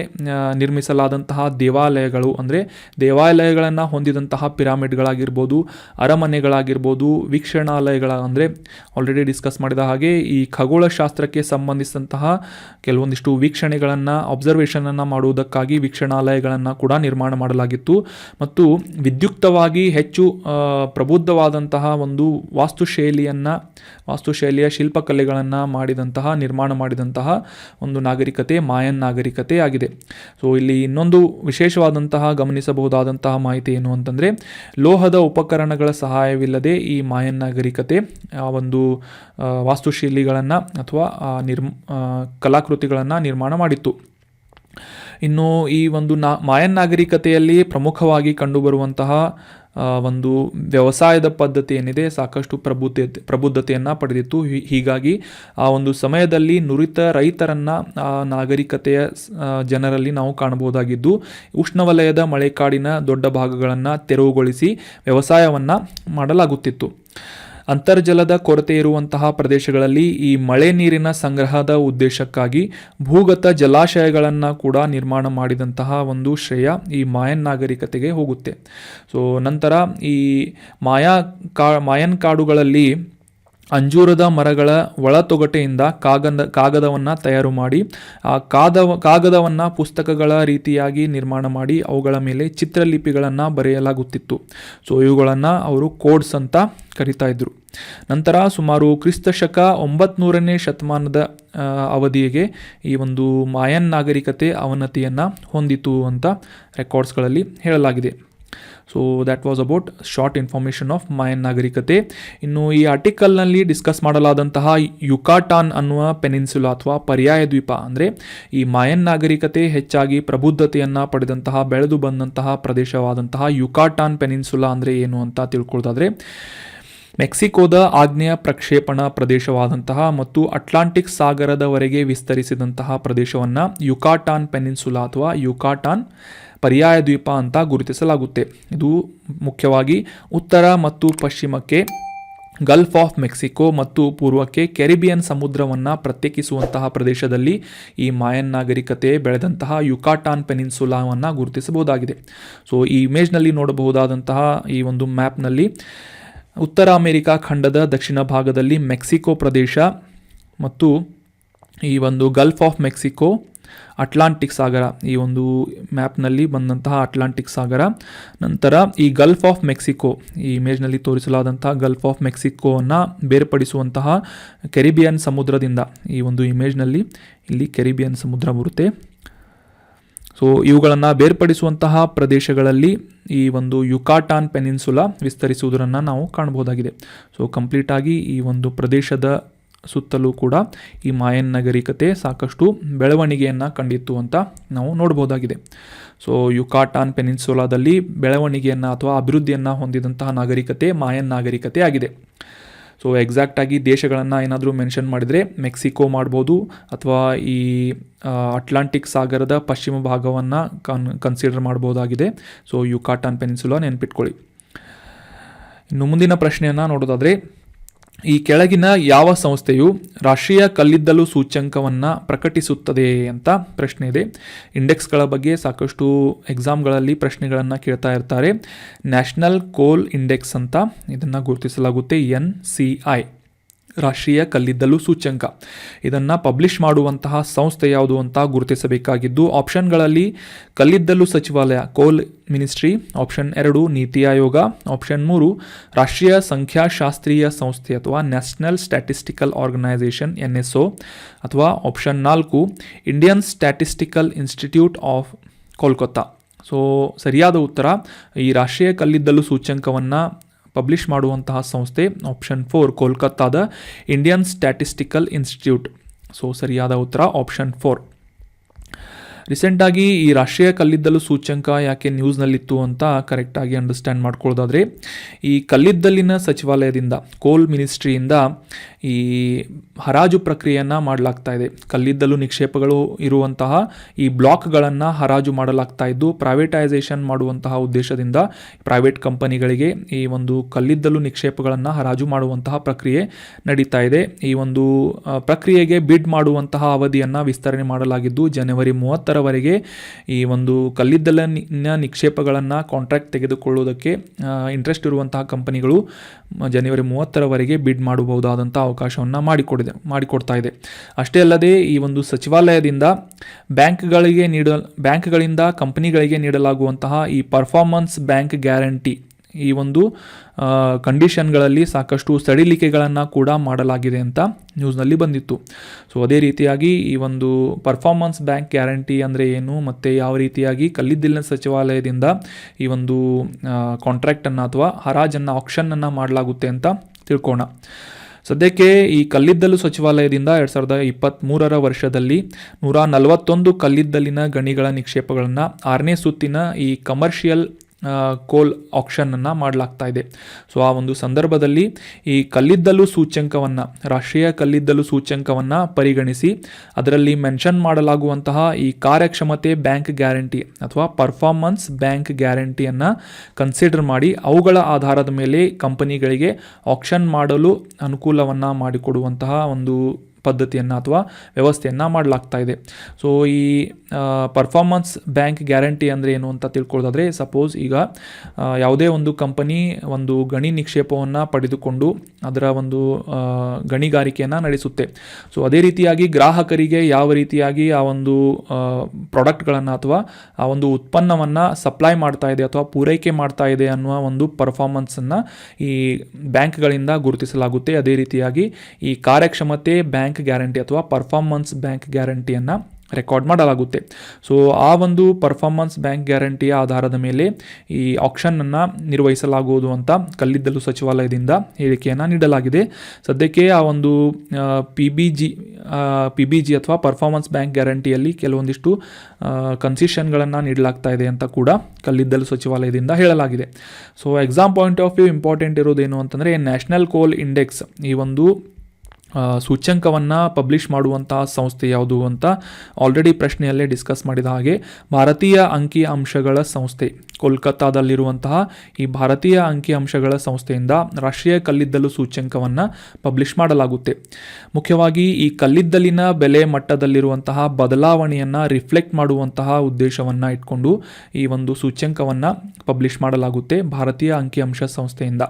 ನಿರ್ಮಿಸಲಾದಂತಹ ದೇವಾಲಯಗಳು ಅಂದರೆ ದೇವಾಲಯಗಳನ್ನು ಹೊಂದಿದಂತಹ ಪಿರಾಮಿಡ್ಗಳಾಗಿರ್ಬೋದು, ಅರಮನೆಗಳಾಗಿರ್ಬೋದು, ವೀಕ್ಷಣಾಲಯಗಳ ಅಂದರೆ ಆಲ್ರೆಡಿ ಡಿಸ್ಕಸ್ ಮಾಡಿದ ಹಾಗೆ ಈ ಖಗೋಳಶಾಸ್ತ್ರಕ್ಕೆ ಸಂಬಂಧಿಸಿದಂತಹ ಕೆಲವೊಂದಿಷ್ಟು ವೀಕ್ಷಣೆಗಳನ್ನು ಅಬ್ಸರ್ವೇಷನನ್ನು ಮಾಡುವುದಕ್ಕಾಗಿ ವೀಕ್ಷಣಾಲಯಗಳನ್ನು ಕೂಡ ನಿರ್ಮಾಣ ಮಾಡಲಾಗಿತ್ತು ಮತ್ತು ವಿದ್ಯುಕ್ತವಾಗಿ ಹೆಚ್ಚು ಪ್ರಬುದ್ಧವಾದಂತಹ ಒಂದು ವಾಸ್ತುಶೈಲಿಯ ಶಿಲ್ಪಕಲೆಗಳನ್ನು ನಿರ್ಮಾಣ ಮಾಡಿದಂತಹ ಒಂದು ನಾಗರಿಕತೆ ಮಾಯನ್ ನಾಗರಿಕತೆ ಆಗಿದೆ. ಸೊ ಇಲ್ಲಿ ಇನ್ನೊಂದು ವಿಶೇಷವಾದಂತಹ ಗಮನಿಸಬಹುದಾದಂತಹ ಮಾಹಿತಿ ಏನು ಅಂತಂದರೆ, ಲೋಹದ ಉಪಕರಣಗಳ ಸಹಾಯವಿಲ್ಲದೆ ಈ ಮಾಯನ್ ನಾಗರಿಕತೆ ಒಂದು ವಾಸ್ತುಶೈಲಿಗಳನ್ನು ಅಥವಾ ಕಲಾಕೃತಿಗಳನ್ನು ನಿರ್ಮಾಣ ಮಾಡಿತ್ತು. ಇನ್ನು ಈ ಒಂದು ಮಾಯನ್ ನಾಗರಿಕತೆಯಲ್ಲಿ ಪ್ರಮುಖವಾಗಿ ಕಂಡುಬರುವಂತಹ ಒಂದು ವ್ಯವಸಾಯದ ಪದ್ಧತಿ ಏನಿದೆ ಸಾಕಷ್ಟು ಪ್ರಬುದ್ಧತೆಯನ್ನು ಪಡೆದಿತ್ತು. ಹೀಗಾಗಿ ಆ ಒಂದು ಸಮಯದಲ್ಲಿ ನುರಿತ ರೈತರನ್ನು ನಾಗರಿಕತೆಯ ಜನರಲ್ಲಿ ನಾವು ಕಾಣಬಹುದಾಗಿದ್ದು, ಉಷ್ಣವಲಯದ ಮಳೆಕಾಡಿನ ದೊಡ್ಡ ಭಾಗಗಳನ್ನು ತೆರವುಗೊಳಿಸಿ ವ್ಯವಸಾಯವನ್ನು ಮಾಡಲಾಗುತ್ತಿತ್ತು. ಅಂತರ್ಜಲದ ಕೊರತೆ ಇರುವಂತಹ ಪ್ರದೇಶಗಳಲ್ಲಿ ಈ ಮಳೆ ನೀರಿನ ಸಂಗ್ರಹದ ಉದ್ದೇಶಕ್ಕಾಗಿ ಭೂಗತ ಜಲಾಶಯಗಳನ್ನು ಕೂಡ ನಿರ್ಮಾಣ ಮಾಡಿದಂತಹ ಒಂದು ಶ್ರೇಯ ಈ ಮಾಯನ್ ನಾಗರಿಕತೆಗೆ ಹೋಗುತ್ತೆ. ಸೊ ನಂತರ ಈ ಮಾಯನ್ ಕಾಡುಗಳಲ್ಲಿ ಅಂಜೂರದ ಮರಗಳ ಒಳತೊಗಟೆಯಿಂದ ಕಾಗದವನ್ನು ತಯಾರು ಮಾಡಿ ಆ ಕಾಗದವನ್ನು ಪುಸ್ತಕಗಳ ರೀತಿಯಾಗಿ ನಿರ್ಮಾಣ ಮಾಡಿ ಅವುಗಳ ಮೇಲೆ ಚಿತ್ರಲಿಪಿಗಳನ್ನು ಬರೆಯಲಾಗುತ್ತಿತ್ತು. ಸೊ ಇವುಗಳನ್ನು ಅವರು ಕೋಡ್ಸ್ ಅಂತ ಕರಿತಾ ಇದ್ರು. ನಂತರ ಸುಮಾರು ಕ್ರಿಸ್ತಶಕ 900ನೇ ಶತಮಾನದ ಅವಧಿಗೆ ಈ ಒಂದು ಮಾಯನ್ ನಾಗರಿಕತೆ ಅವನತಿಯನ್ನು ಹೊಂದಿತು ಅಂತ ರೆಕಾರ್ಡ್ಸ್ಗಳಲ್ಲಿ ಹೇಳಲಾಗಿದೆ. So that was about short information of Mayan ನಾಗರಿಕತೆ. ಇನ್ನು ಈ ಆರ್ಟಿಕಲ್ನಲ್ಲಿ ಡಿಸ್ಕಸ್ ಮಾಡಲಾದಂತಹ ಯುಕಾಟಾನ್ ಅನ್ನುವ ಪೆನಿನ್ಸುಲಾ ಅಥವಾ ಪರ್ಯಾಯ ದ್ವೀಪ ಅಂದರೆ ಈ ಮಾಯನ್ ನಾಗರಿಕತೆ ಹೆಚ್ಚಾಗಿ ಪ್ರಬುದ್ಧತೆಯನ್ನು ಪಡೆದಂತಹ ಬೆಳೆದು ಬಂದಂತಹ ಪ್ರದೇಶವಾದಂತಹ ಯುಕಾಟಾನ್ ಪೆನಿನ್ಸುಲಾ ಅಂದರೆ ಏನು ಅಂತ ತಿಳ್ಕೊಳ್ಳೋದಾದರೆ, ಮೆಕ್ಸಿಕೋದ ಆಗ್ನೇಯ ಪ್ರಕ್ಷೇಪಣ ಪ್ರದೇಶವಾದಂತಹ ಮತ್ತು ಅಟ್ಲಾಂಟಿಕ್ ಸಾಗರದವರೆಗೆ ವಿಸ್ತರಿಸಿದಂತಹ ಪ್ರದೇಶವನ್ನು ಯುಕಾಟಾನ್ ಪೆನಿನ್ಸುಲಾ ಅಥವಾ ಯುಕಾಟಾನ್ ಪರ್ಯಾಯ ದ್ವೀಪ ಅಂತ ಗುರುತಿಸಲಾಗುತ್ತೆ. ಇದು ಮುಖ್ಯವಾಗಿ ಉತ್ತರ ಮತ್ತು ಪಶ್ಚಿಮಕ್ಕೆ ಗಲ್ಫ್ ಆಫ್ ಮೆಕ್ಸಿಕೋ ಮತ್ತು ಪೂರ್ವಕ್ಕೆ ಕೆರಿಬಿಯನ್ ಸಮುದ್ರವನ್ನು ಪ್ರತ್ಯೇಕಿಸುವಂತಹ ಪ್ರದೇಶದಲ್ಲಿ ಈ ಮಾಯನ್ ನಾಗರಿಕತೆ ಬೆಳೆದಂತಹ ಯುಕಾಟಾನ್ ಪೆನಿನ್ಸುಲಾವನ್ನು ಗುರುತಿಸಬಹುದಾಗಿದೆ. ಸೊ ಈ ಇಮೇಜ್ನಲ್ಲಿ ನೋಡಬಹುದಾದಂತಹ ಈ ಒಂದು ಮ್ಯಾಪ್ನಲ್ಲಿ ಉತ್ತರ ಅಮೆರಿಕಾ ಖಂಡದ ದಕ್ಷಿಣ ಭಾಗದಲ್ಲಿ ಮೆಕ್ಸಿಕೋ ಪ್ರದೇಶ ಮತ್ತು ಈ ಒಂದು ಗಲ್ಫ್ ಆಫ್ ಮೆಕ್ಸಿಕೋ, ಅಟ್ಲಾಂಟಿಕ್ ಸಾಗರ, ಈ ಒಂದು ಮ್ಯಾಪ್ನಲ್ಲಿ ಬಂದಂತಹ ಅಟ್ಲಾಂಟಿಕ್ ಸಾಗರ, ನಂತರ ಈ ಗಲ್ಫ್ ಆಫ್ ಮೆಕ್ಸಿಕೋ, ಈ ಇಮೇಜ್ನಲ್ಲಿ ತೋರಿಸಲಾದಂತಹ ಗಲ್ಫ್ ಆಫ್ ಮೆಕ್ಸಿಕೋವನ್ನು ಬೇರ್ಪಡಿಸುವಂತಹ ಕೆರಿಬಿಯನ್ ಸಮುದ್ರದಿಂದ, ಈ ಒಂದು ಇಮೇಜ್ನಲ್ಲಿ ಇಲ್ಲಿ ಕೆರಿಬಿಯನ್ ಸಮುದ್ರ ಬರುತ್ತೆ. ಸೊ ಇವುಗಳನ್ನು ಬೇರ್ಪಡಿಸುವಂತಹ ಪ್ರದೇಶಗಳಲ್ಲಿ ಈ ಒಂದು ಯುಕಾಟಾನ್ ಪೆನಿನ್ಸುಲಾ ವಿಸ್ತರಿಸುವುದನ್ನು ನಾವು ಕಾಣಬಹುದಾಗಿದೆ. ಸೊ ಕಂಪ್ಲೀಟಾಗಿ ಈ ಒಂದು ಪ್ರದೇಶದ ಸುತ್ತಲೂ ಕೂಡ ಈ ಮಾಯನ್ ನಾಗರಿಕತೆ ಸಾಕಷ್ಟು ಬೆಳವಣಿಗೆಯನ್ನು ಕಂಡಿತ್ತು ಅಂತ ನಾವು ನೋಡಬಹುದಾಗಿದೆ. ಸೊ ಯುಕಾಟಾನ್ ಪೆನಿನ್ಸುಲಾದಲ್ಲಿ ಬೆಳವಣಿಗೆಯನ್ನು ಅಥವಾ ಅಭಿವೃದ್ಧಿಯನ್ನು ಹೊಂದಿದಂತಹ ನಾಗರಿಕತೆ ಮಾಯನ್ ನಾಗರಿಕತೆ ಆಗಿದೆ. ಸೊ ಎಕ್ಸಾಕ್ಟಾಗಿ ದೇಶಗಳನ್ನು ಏನಾದರೂ ಮೆನ್ಷನ್ ಮಾಡಿದರೆ ಮೆಕ್ಸಿಕೋ ಮಾಡ್ಬೋದು ಅಥವಾ ಈ ಅಟ್ಲಾಂಟಿಕ್ ಸಾಗರದ ಪಶ್ಚಿಮ ಭಾಗವನ್ನು ಕನ್ಸಿಡರ್ ಮಾಡ್ಬೋದಾಗಿದೆ. ಸೊ ಯುಕಾಟಾನ್ ಪೆನಿನ್ಸುಲಾ ನೆನ್ಪಿಟ್ಕೊಳ್ಳಿ. ಇನ್ನು ಮುಂದಿನ ಪ್ರಶ್ನೆಯನ್ನು ನೋಡೋದಾದರೆ, ಈ ಕೆಳಗಿನ ಯಾವ ಸಂಸ್ಥೆಯು ರಾಷ್ಟ್ರೀಯ ಕಲ್ಲಿದ್ದಲು ಸೂಚ್ಯಂಕವನ್ನು ಪ್ರಕಟಿಸುತ್ತದೆ ಅಂತ ಪ್ರಶ್ನೆ ಇದೆ. ಇಂಡೆಕ್ಸ್ಗಳ ಬಗ್ಗೆ ಸಾಕಷ್ಟು ಎಕ್ಸಾಮ್ಗಳಲ್ಲಿ ಪ್ರಶ್ನೆಗಳನ್ನು ಕೇಳ್ತಾ ಇರ್ತಾರೆ. ನ್ಯಾಷನಲ್ ಕೋಲ್ ಇಂಡೆಕ್ಸ್ ಅಂತ ಇದನ್ನು ಗುರುತಿಸಲಾಗುತ್ತೆ, NCI, ರಾಷ್ಟ್ರೀಯ ಕಲ್ಲಿದ್ದಲು ಸೂಚ್ಯಂಕ. ಇದನ್ನು ಪಬ್ಲಿಷ್ ಮಾಡುವಂತಹ ಸಂಸ್ಥೆ ಯಾವುದು ಅಂತ ಗುರುತಿಸಬೇಕಾಗಿದ್ದು, ಆಪ್ಷನ್ಗಳಲ್ಲಿ ಕಲ್ಲಿದ್ದಲು ಸಚಿವಾಲಯ, ಕೋಲ್ ministry, option 2 NITI Aayog, option 3 ರಾಷ್ಟ್ರೀಯ ಸಂಖ್ಯಾಶಾಸ್ತ್ರೀಯ ಸಂಸ್ಥೆ ಅಥವಾ ನ್ಯಾಷನಲ್ ಸ್ಟ್ಯಾಟಿಸ್ಟಿಕಲ್ ಆರ್ಗನೈಸೇಷನ್ NSO, ಅಥವಾ option 4 Indian statistical institute of Kolkata. So ಸರಿಯಾದ ಉತ್ತರ ಈ ರಾಷ್ಟ್ರೀಯ ಕಲ್ಲಿದ್ದಲು ಸೂಚ್ಯಂಕವನ್ನು ಪಬ್ಲಿಷ್ ಮಾಡುವಂತಹ ಸಂಸ್ಥೆ ಆಪ್ಷನ್ 4 ಕೋಲ್ಕತ್ತಾದ ಇಂಡಿಯನ್ ಸ್ಟ್ಯಾಟಿಸ್ಟಿಕಲ್ ಇನ್ಸ್ಟಿಟ್ಯೂಟ್. ಸೊ ಸರಿಯಾದ ಉತ್ತರ ಆಪ್ಷನ್ 4. ರೀಸೆಂಟಾಗಿ ಈ ರಾಷ್ಟ್ರೀಯ ಕಲ್ಲಿದ್ದಲು ಸೂಚ್ಯಂಕ ಯಾಕೆ ನ್ಯೂಸ್ನಲ್ಲಿತ್ತು ಅಂತ ಕರೆಕ್ಟಾಗಿ ಅಂಡರ್ಸ್ಟ್ಯಾಂಡ್ ಮಾಡ್ಕೊಳ್ಳೋದಾದರೆ, ಈ ಕಲ್ಲಿದ್ದಲಿನ ಸಚಿವಾಲಯದಿಂದ, ಕೋಲ್ ಮಿನಿಸ್ಟ್ರಿಯಿಂದ ಈ ಹರಾಜು ಪ್ರಕ್ರಿಯೆಯನ್ನು ಮಾಡಲಾಗ್ತಾ ಇದೆ. ಕಲ್ಲಿದ್ದಲು ನಿಕ್ಷೇಪಗಳು ಇರುವಂತಹ ಈ ಬ್ಲಾಕ್ಗಳನ್ನು ಹರಾಜು ಮಾಡಲಾಗ್ತಾ ಇದ್ದು, ಪ್ರೈವೇಟೈಸೇಷನ್ ಮಾಡುವಂತಹ ಉದ್ದೇಶದಿಂದ ಪ್ರೈವೇಟ್ ಕಂಪನಿಗಳಿಗೆ ಈ ಒಂದು ಕಲ್ಲಿದ್ದಲು ನಿಕ್ಷೇಪಗಳನ್ನು ಹರಾಜು ಮಾಡುವಂತಹ ಪ್ರಕ್ರಿಯೆ ನಡೀತಾ ಇದೆ. ಈ ಒಂದು ಪ್ರಕ್ರಿಯೆಗೆ ಬಿಡ್ ಮಾಡುವಂತಹ ಅವಧಿಯನ್ನು ವಿಸ್ತರಣೆ ಮಾಡಲಾಗಿದ್ದು ಜನವರಿ 30 30ರವರೆಗೆ ಈ ಒಂದು ಕಲ್ಲಿದ್ದಲಿನ ನಿಕ್ಷೇಪಗಳನ್ನು ಕಾಂಟ್ರಾಕ್ಟ್ ತೆಗೆದುಕೊಳ್ಳುವುದಕ್ಕೆ ಇಂಟ್ರೆಸ್ಟ್ ಇರುವಂತಹ ಕಂಪನಿಗಳು ಜನವರಿ 30ರವರೆಗೆ ಬಿಡ್ ಮಾಡಬಹುದಾದಂಥ ಅವಕಾಶವನ್ನು ಮಾಡಿಕೊಡ್ತಾ ಇದೆ. ಅಷ್ಟೇ ಅಲ್ಲದೆ ಈ ಒಂದು ಸಚಿವಾಲಯದಿಂದ ಬ್ಯಾಂಕ್ಗಳಿಂದ ಕಂಪನಿಗಳಿಗೆ ನೀಡಲಾಗುವಂತಹ ಈ ಪರ್ಫಾರ್ಮೆನ್ಸ್ ಬ್ಯಾಂಕ್ ಗ್ಯಾರಂಟಿ ಈ ಒಂದು ಕಂಡೀಷನ್ಗಳಲ್ಲಿ ಸಾಕಷ್ಟು ಸಡಿಲಿಕೆಗಳನ್ನು ಕೂಡ ಮಾಡಲಾಗಿದೆ ಅಂತ ನ್ಯೂಸ್ನಲ್ಲಿ ಬಂದಿತ್ತು. ಸೊ ಅದೇ ರೀತಿಯಾಗಿ ಈ ಒಂದು ಪರ್ಫಾರ್ಮೆನ್ಸ್ ಬ್ಯಾಂಕ್ ಗ್ಯಾರಂಟಿ ಅಂದರೆ ಏನು ಮತ್ತು ಯಾವ ರೀತಿಯಾಗಿ ಕಲ್ಲಿದ್ದಲಿನ ಸಚಿವಾಲಯದಿಂದ ಈ ಒಂದು ಕಾಂಟ್ರಾಕ್ಟನ್ನು ಅಥವಾ ಹರಾಜನ್ನು ಆಕ್ಷನನ್ನು ಮಾಡಲಾಗುತ್ತೆ ಅಂತ ತಿಳ್ಕೋಣ. ಸದ್ಯಕ್ಕೆ ಈ ಕಲ್ಲಿದ್ದಲು ಸಚಿವಾಲಯದಿಂದ 2023 ವರ್ಷದಲ್ಲಿ 141 ಕಲ್ಲಿದ್ದಲಿನ ಗಣಿಗಳ ನಿಕ್ಷೇಪಗಳನ್ನು 6ನೇ ಸುತ್ತಿನ ಈ ಕಮರ್ಷಿಯಲ್ ಕೋಲ್ ಆಕ್ಷನನ್ನು ಮಾಡಲಾಗ್ತಾ ಇದೆ. ಸೊ ಆ ಒಂದು ಸಂದರ್ಭದಲ್ಲಿ ಈ ಕಲ್ಲಿದ್ದಲು ಸೂಚ್ಯಂಕವನ್ನು ರಾಷ್ಟ್ರೀಯ ಕಲ್ಲಿದ್ದಲು ಸೂಚ್ಯಂಕವನ್ನು ಪರಿಗಣಿಸಿ ಅದರಲ್ಲಿ ಮೆನ್ಷನ್ ಮಾಡಲಾಗುವಂತಹ ಈ ಕಾರ್ಯಕ್ಷಮತೆ ಬ್ಯಾಂಕ್ ಗ್ಯಾರಂಟಿ ಅಥವಾ ಪರ್ಫಾರ್ಮೆನ್ಸ್ ಬ್ಯಾಂಕ್ ಗ್ಯಾರಂಟಿಯನ್ನು ಕನ್ಸಿಡರ್ ಮಾಡಿ ಅವುಗಳ ಆಧಾರದ ಮೇಲೆ ಕಂಪನಿಗಳಿಗೆ ಆಕ್ಷನ್ ಮಾಡಲು ಅನುಕೂಲವನ್ನು ಮಾಡಿಕೊಡುವಂತಹ ಒಂದು ಪದ್ಧತಿಯನ್ನು ಅಥವಾ ವ್ಯವಸ್ಥೆಯನ್ನು ಮಾಡಲಾಗ್ತಾ ಇದೆ. ಸೊ ಈ ಪರ್ಫಾರ್ಮೆನ್ಸ್ ಬ್ಯಾಂಕ್ ಗ್ಯಾರಂಟಿ ಅಂದರೆ ಏನು ಅಂತ ತಿಳ್ಕೊಳ್ಳೋದಾದರೆ, ಸಪೋಸ್ ಈಗ ಯಾವುದೇ ಒಂದು ಕಂಪನಿ ಒಂದು ಗಣಿ ನಿಕ್ಷೇಪವನ್ನು ಪಡೆದುಕೊಂಡು ಅದರ ಒಂದು ಗಣಿಗಾರಿಕೆಯನ್ನು ನಡೆಸುತ್ತೆ. ಸೊ ಅದೇ ರೀತಿಯಾಗಿ ಗ್ರಾಹಕರಿಗೆ ಯಾವ ರೀತಿಯಾಗಿ ಆ ಒಂದು ಪ್ರಾಡಕ್ಟ್ಗಳನ್ನು ಅಥವಾ ಆ ಒಂದು ಉತ್ಪನ್ನವನ್ನು ಸಪ್ಲೈ ಮಾಡ್ತಾ ಇದೆ ಅಥವಾ ಪೂರೈಕೆ ಮಾಡ್ತಾ ಇದೆ ಅನ್ನುವ ಒಂದು ಪರ್ಫಾರ್ಮೆನ್ಸನ್ನು ಈ ಬ್ಯಾಂಕ್ಗಳಿಂದ ಗುರುತಿಸಲಾಗುತ್ತೆ. ಅದೇ ರೀತಿಯಾಗಿ ಈ ಕಾರ್ಯಕ್ಷಮತೆ ಬ್ಯಾಂಕ್ ಗ್ಯಾರಂಟಿ ಅಥವಾ ಪರ್ಫಾರ್ಮೆನ್ಸ್ ಬ್ಯಾಂಕ್ ಗ್ಯಾರಂಟಿಯನ್ನು ರೆಕಾರ್ಡ್ ಮಾಡಲಾಗುತ್ತೆ. ಸೊ ಆ ಒಂದು ಪರ್ಫಾರ್ಮೆನ್ಸ್ ಬ್ಯಾಂಕ್ ಗ್ಯಾರಂಟಿಯ ಆಧಾರದ ಮೇಲೆ ಈ ಆಕ್ಷನನ್ನು ನಿರ್ವಹಿಸಲಾಗುವುದು ಅಂತ ಕಲ್ಲಿದ್ದಲು ಸಚಿವಾಲಯದಿಂದ ಹೇಳಿಕೆಯನ್ನು ನೀಡಲಾಗಿದೆ. ಸದ್ಯಕ್ಕೆ ಆ ಒಂದು ಪಿ ಬಿ ಜಿ ಅಥವಾ ಪರ್ಫಾರ್ಮೆನ್ಸ್ ಬ್ಯಾಂಕ್ ಗ್ಯಾರಂಟಿಯಲ್ಲಿ ಕೆಲವೊಂದಿಷ್ಟು ಕನ್ಸೆಷನ್ಗಳನ್ನು ನೀಡಲಾಗ್ತಾ ಇದೆ ಅಂತ ಕೂಡ ಕಲ್ಲಿದ್ದಲು ಸಚಿವಾಲಯದಿಂದ ಹೇಳಲಾಗಿದೆ. So exam point of view important ಇರೋದೇನು ಅಂತಂದರೆ, ನ್ಯಾಷನಲ್ ಕೋಲ್ ಇಂಡೆಕ್ಸ್ ಈ ಒಂದು ಸೂಚ್ಯಂಕವನ್ನು ಪಬ್ಲಿಷ್ ಮಾಡುವಂತಹ ಸಂಸ್ಥೆ ಯಾವುದು ಅಂತ ಆಲ್ರೆಡಿ ಪ್ರಶ್ನೆಯಲ್ಲೇ ಡಿಸ್ಕಸ್ ಮಾಡಿದ ಹಾಗೆ ಭಾರತೀಯ ಅಂಕಿ ಅಂಶಗಳ ಸಂಸ್ಥೆ ಕೋಲ್ಕತ್ತಾದಲ್ಲಿರುವಂತಹ ಈ ಭಾರತೀಯ ಅಂಕಿ ಅಂಶಗಳ ಸಂಸ್ಥೆಯಿಂದ ರಾಷ್ಟ್ರೀಯ ಕಲ್ಲಿದ್ದಲು ಸೂಚ್ಯಂಕವನ್ನು ಪಬ್ಲಿಷ್ ಮಾಡಲಾಗುತ್ತೆ. ಮುಖ್ಯವಾಗಿ ಈ ಕಲ್ಲಿದ್ದಲಿನ ಬೆಲೆ ಮಟ್ಟದಲ್ಲಿರುವಂತಹ ಬದಲಾವಣೆಯನ್ನು ರಿಫ್ಲೆಕ್ಟ್ ಮಾಡುವಂತಹ ಉದ್ದೇಶವನ್ನು ಇಟ್ಕೊಂಡು ಈ ಒಂದು ಸೂಚ್ಯಂಕವನ್ನು ಪಬ್ಲಿಷ್ ಮಾಡಲಾಗುತ್ತೆ ಭಾರತೀಯ ಅಂಕಿಅಂಶ ಸಂಸ್ಥೆಯಿಂದ.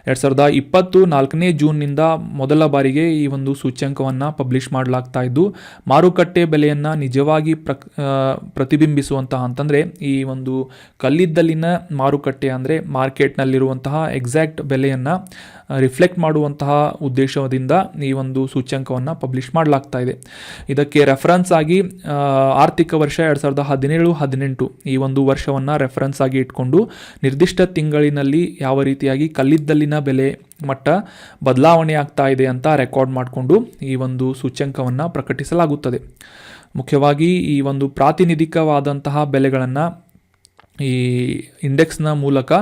2024 ಜೂನ್ನಿಂದ ಮೊದಲ ಬಾರಿಗೆ ಈ ಒಂದು ಸೂಚ್ಯಂಕವನ್ನು ಪಬ್ಲಿಷ್ ಮಾಡಲಾಗ್ತಾ ಇದ್ದು, ಮಾರುಕಟ್ಟೆ ಬೆಲೆಯನ್ನು ನಿಜವಾಗಿ ಪ್ರತಿಬಿಂಬಿಸುವಂತಹ ಅಂತಂದರೆ ಈ ಒಂದು ಕಲ್ಲಿದ್ದಲಿನ ಮಾರುಕಟ್ಟೆ ಅಂದರೆ ಮಾರ್ಕೆಟ್ನಲ್ಲಿರುವಂತಹ ಎಕ್ಸಾಕ್ಟ್ ಬೆಲೆಯನ್ನು ರಿಫ್ಲೆಕ್ಟ್ ಮಾಡುವಂತಹ ಉದ್ದೇಶದಿಂದ ಈ ಒಂದು ಸೂಚ್ಯಂಕವನ್ನು ಪಬ್ಲಿಷ್ ಮಾಡಲಾಗ್ತಾ ಇದೆ. ಇದಕ್ಕೆ ರೆಫರೆನ್ಸ್ ಆಗಿ ಆರ್ಥಿಕ ವರ್ಷ 2017-18 ಈ ಒಂದು ವರ್ಷವನ್ನು ರೆಫರೆನ್ಸ್ ಆಗಿ ಇಟ್ಕೊಂಡು ನಿರ್ದಿಷ್ಟ ತಿಂಗಳಿನಲ್ಲಿ ಯಾವ ರೀತಿಯಾಗಿ ಕಲ್ಲಿದ್ದಲಿನ ಬೆಲೆ ಮಟ್ಟ ಬದಲಾವಣೆ ಆಗ್ತಾ ಇದೆ ಅಂತ ರೆಕಾರ್ಡ್ ಮಾಡಿಕೊಂಡು ಈ ಒಂದು ಸೂಚ್ಯಂಕವನ್ನು ಪ್ರಕಟಿಸಲಾಗುತ್ತದೆ. ಮುಖ್ಯವಾಗಿ ಈ ಒಂದು ಪ್ರಾತಿನಿಧಿಕವಾದಂತಹ ಬೆಲೆಗಳನ್ನು ಈ ಇಂಡೆಕ್ಸ್ನ ಮೂಲಕ